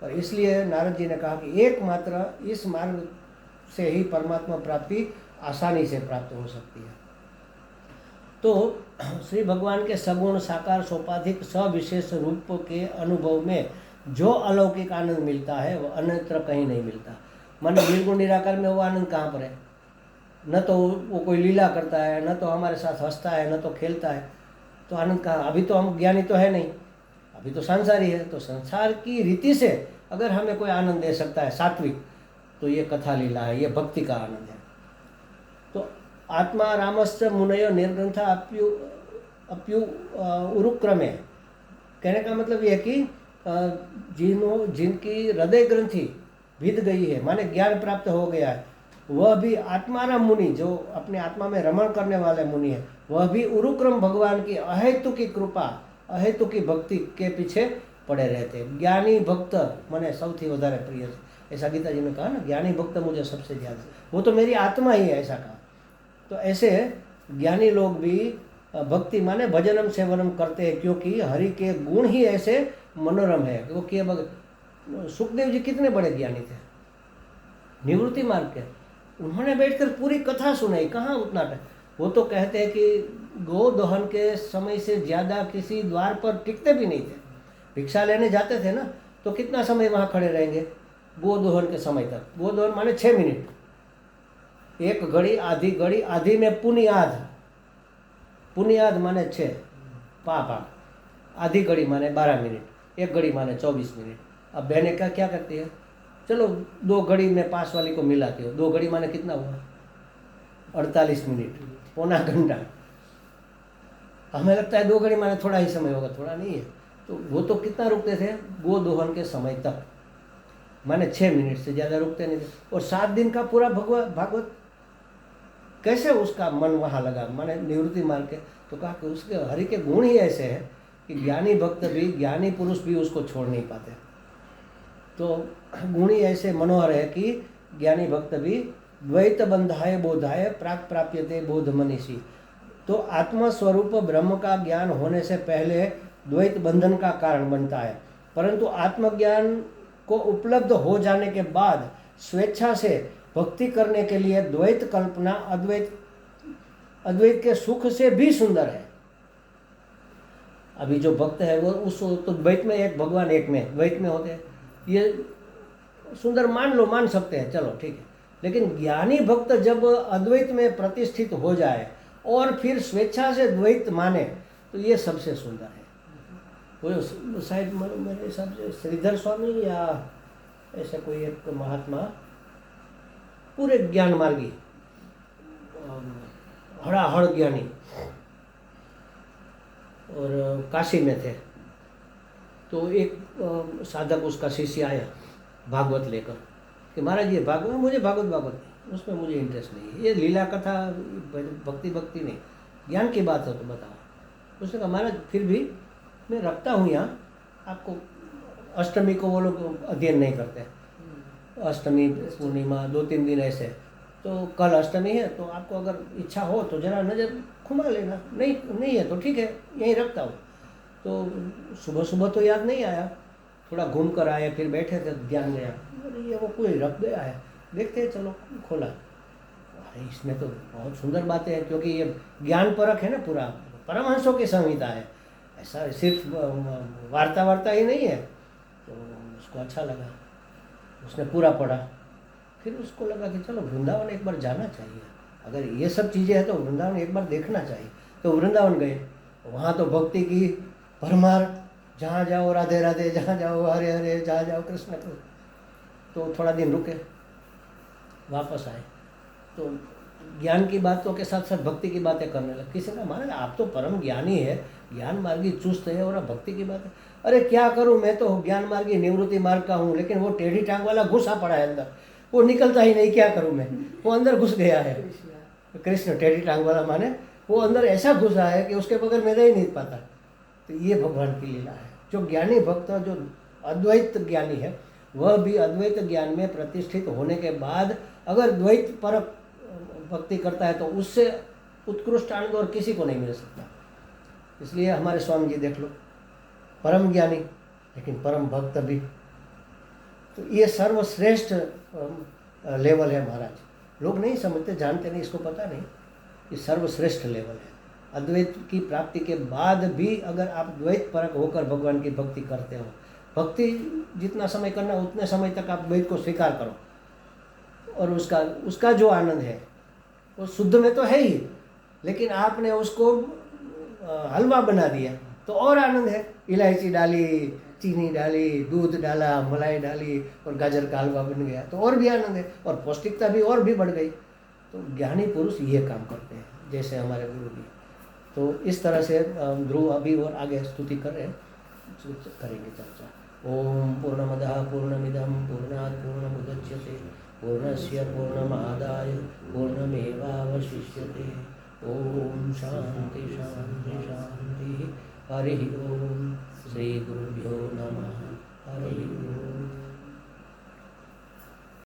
और इसलिए नारद जी ने कहा कि एकमात्र इस मार्ग से ही परमात्मा प्राप्ति आसानी से प्राप्त हो सकती है। तो श्री भगवान के सगुण साकार सोपाधिक सविशेष रूप के अनुभव में जो अलौकिक आनंद मिलता है, वह अन्यत्र कहीं नहीं मिलता। मन निर्गुण निराकार में वो आनंद कहाँ पर है? न तो वो कोई लीला करता है, न तो हमारे साथ हंसता है, न तो खेलता है, तो आनंद कहाँ? अभी तो हम ज्ञानी तो है नहीं, अभी तो संसारी है। तो संसार की रीति से अगर हमें कोई आनंद दे सकता है सात्विक, तो ये कथा लीला है, ये भक्ति का आनंद है। तो आत्मा रामस्य मुनयो निर्ग्रंथा अप्यु उरुक्रमे, कहने का मतलब ये कि जिनकी हृदय ग्रंथि भिद गई है, माने ज्ञान प्राप्त हो गया है, वह भी आत्माराम मुनि, जो अपने आत्मा में रमण करने वाले मुनि है, वह भी उरुक्रम भगवान की अहेतु की कृपा, अहेतु की भक्ति के पीछे पड़े रहते हैं। ज्ञानी भक्त मने सौथी वधारे प्रिय है, ऐसा गीता जी ने कहा ना, ज्ञानी भक्त मुझे सबसे ज़्यादा, वो तो मेरी आत्मा ही है, ऐसा कहा। तो ऐसे ज्ञानी लोग भी भक्ति माने भजनम सेवनम करते हैं, क्योंकि हरि के गुण ही ऐसे मनोरम है। वो कि सुखदेव जी कितने बड़े ज्ञानी थे, निवृत्ति मार्ग के, उन्होंने बैठकर पूरी कथा सुनाई, कहाँ उतना टाइम। वो तो कहते हैं कि गौ दोहन के समय से ज़्यादा किसी द्वार पर टिकते भी नहीं थे। भिक्षा लेने जाते थे ना, तो कितना समय वहाँ खड़े रहेंगे गो दोहन के समय तक? गो दोहन माने 6 मिनट, एक घड़ी, आधी घड़ी, आधी में पुनियाद, पुनियाद माने 6 पाप, आधी घड़ी माने 12 मिनट, एक घड़ी माने 24 मिनट। अब बहनें क्या करती है, चलो 2 घड़ी में पास वाली को मिलाती हो, 2 घड़ी माने कितना हुआ? 48 मिनट, पौना घंटा। हमें लगता है 2 घड़ी माने थोड़ा ही समय होगा, थोड़ा नहीं है। तो वो तो कितना रुकते थे गो दोहन के समय तक, माने 6 मिनट से ज़्यादा रुकते नहीं थे। और 7 दिन का पूरा भागवत, कैसे उसका मन वहाँ लगा, माने निवृत्ति मार्ग के। तो कहा कि उसके हरि के गुण ही ऐसे हैं कि ज्ञानी भक्त भी, ज्ञानी पुरुष भी उसको छोड़ नहीं पाते। तो गुण ही ऐसे मनोहर है कि ज्ञानी भक्त भी द्वैत बंधाय बोधाय प्राक प्राप्यते बोध मनीषी। तो आत्मा स्वरूप ब्रह्म का ज्ञान होने से पहले द्वैत बंधन का कारण बनता है, परंतु आत्मज्ञान को उपलब्ध हो जाने के बाद स्वेच्छा से भक्ति करने के लिए द्वैत कल्पना अद्वैत के सुख से भी सुंदर है। अभी जो भक्त है वो उस तो द्वैत में एक भगवान एक में, द्वैत में होते हैं, ये सुंदर मान सकते हैं, चलो ठीक है। लेकिन ज्ञानी भक्त जब अद्वैत में प्रतिष्ठित हो जाए और फिर स्वेच्छा से द्वैत माने तो ये सबसे सुंदर है। वो शायद मेरे हिसाब से श्रीधर स्वामी या ऐसा कोई एक महात्मा पूरे ज्ञान मार्गी, हड़ाहड़ ज्ञानी, और काशी में थे। तो एक साधक उसका शिष्य आया भागवत लेकर कि महाराज ये भागवत, मुझे भागवत उसमें मुझे इंटरेस्ट नहीं है, ये लीला कथा भक्ति नहीं, ज्ञान की बात है तो बताओ। उसने कहा महाराज फिर भी मैं रखता हूँ यहाँ, आपको अष्टमी को वो लोग अध्ययन नहीं करते, अष्टमी पूर्णिमा 2-3 दिन ऐसे, तो कल अष्टमी है तो आपको अगर इच्छा हो तो जरा नज़र घुमा लेना, नहीं है तो ठीक है यहीं रखता हूँ। तो सुबह तो याद नहीं आया, थोड़ा घूम कर आए, फिर बैठे थे ध्यान गया, अरे ये वो कोई रख गया है, देखते हैं चलो खोला, अरे इसमें तो बहुत सुंदर बातें हैं, क्योंकि ये ज्ञान परक है ना, पूरा परमहंसों की संहिता है, ऐसा सिर्फ वार्ता ही नहीं है। तो उसको अच्छा लगा, उसने पूरा पढ़ा, फिर उसको लगा कि चलो वृंदावन एक बार जाना चाहिए, अगर ये सब चीज़ें हैं तो वृंदावन एक बार देखना चाहिए। तो वृंदावन गए, वहाँ तो भक्ति की भरमार, जहाँ जाओ राधे राधे, जहाँ जाओ हरे हरे, जहाँ जाओ कृष्ण कृष्ण। तो थोड़ा दिन रुके, वापस आए, तो ज्ञान की बातों के साथ साथ भक्ति की बातें करने लगे। किसी ने महाराज आप तो परम ज्ञानी है, ज्ञान मार्गी चुस्त है, और भक्ति की बात है। अरे क्या करूं, मैं तो ज्ञान मार्गी निवृत्ति मार्ग का हूँ, लेकिन वो टेढ़ी टांग वाला घुसा पड़ा है अंदर, वो निकलता ही नहीं, क्या करूं मैं, वो अंदर घुस गया है। कृष्ण टेढ़ी टांग वाला माने वो अंदर ऐसा घुसा है कि उसके बगैर मैं रह ही नहीं पाता। तो ये भगवान की लीला है। जो ज्ञानी भक्त, जो अद्वैत ज्ञानी है, वह भी अद्वैत ज्ञान में प्रतिष्ठित होने के बाद अगर द्वैत पर भक्ति करता है तो उससे उत्कृष्ट आनंद और किसी को नहीं मिल सकता। इसलिए हमारे स्वामी जी देख लो, परम ज्ञानी लेकिन परम भक्त भी। तो ये सर्वश्रेष्ठ लेवल है महाराज। लोग नहीं समझते, जानते नहीं, इसको पता नहीं, ये सर्वश्रेष्ठ लेवल है। अद्वैत की प्राप्ति के बाद भी अगर आप द्वैत परक होकर भगवान की भक्ति करते हो, भक्ति जितना समय करना उतने समय तक आप द्वैत को स्वीकार करो, और उसका जो आनंद है वो शुद्ध में तो है ही, लेकिन आपने उसको हलवा बना दिया तो और आनंद है। इलायची डाली, चीनी डाली, दूध डाला, मलाई डाली और गाजर का हलवा बन गया तो और भी आनंद है, और पौष्टिकता भी और भी बढ़ गई। तो ज्ञानी पुरुष ये काम करते हैं, जैसे हमारे गुरु जी। तो इस तरह से ध्रुव अभी और आगे स्तुति करेंगे चर्चा। ओम पूर्णमदः पूर्णमिदं पूर्णात् पूर्णमुदच्यते पूर्णस्य पूर्णमादाय पूर्णमेवावशिष्यते। ओम शांति शांति शांति। हरि ओम। श्री गुरुभ्यो नमः। हरि ओम।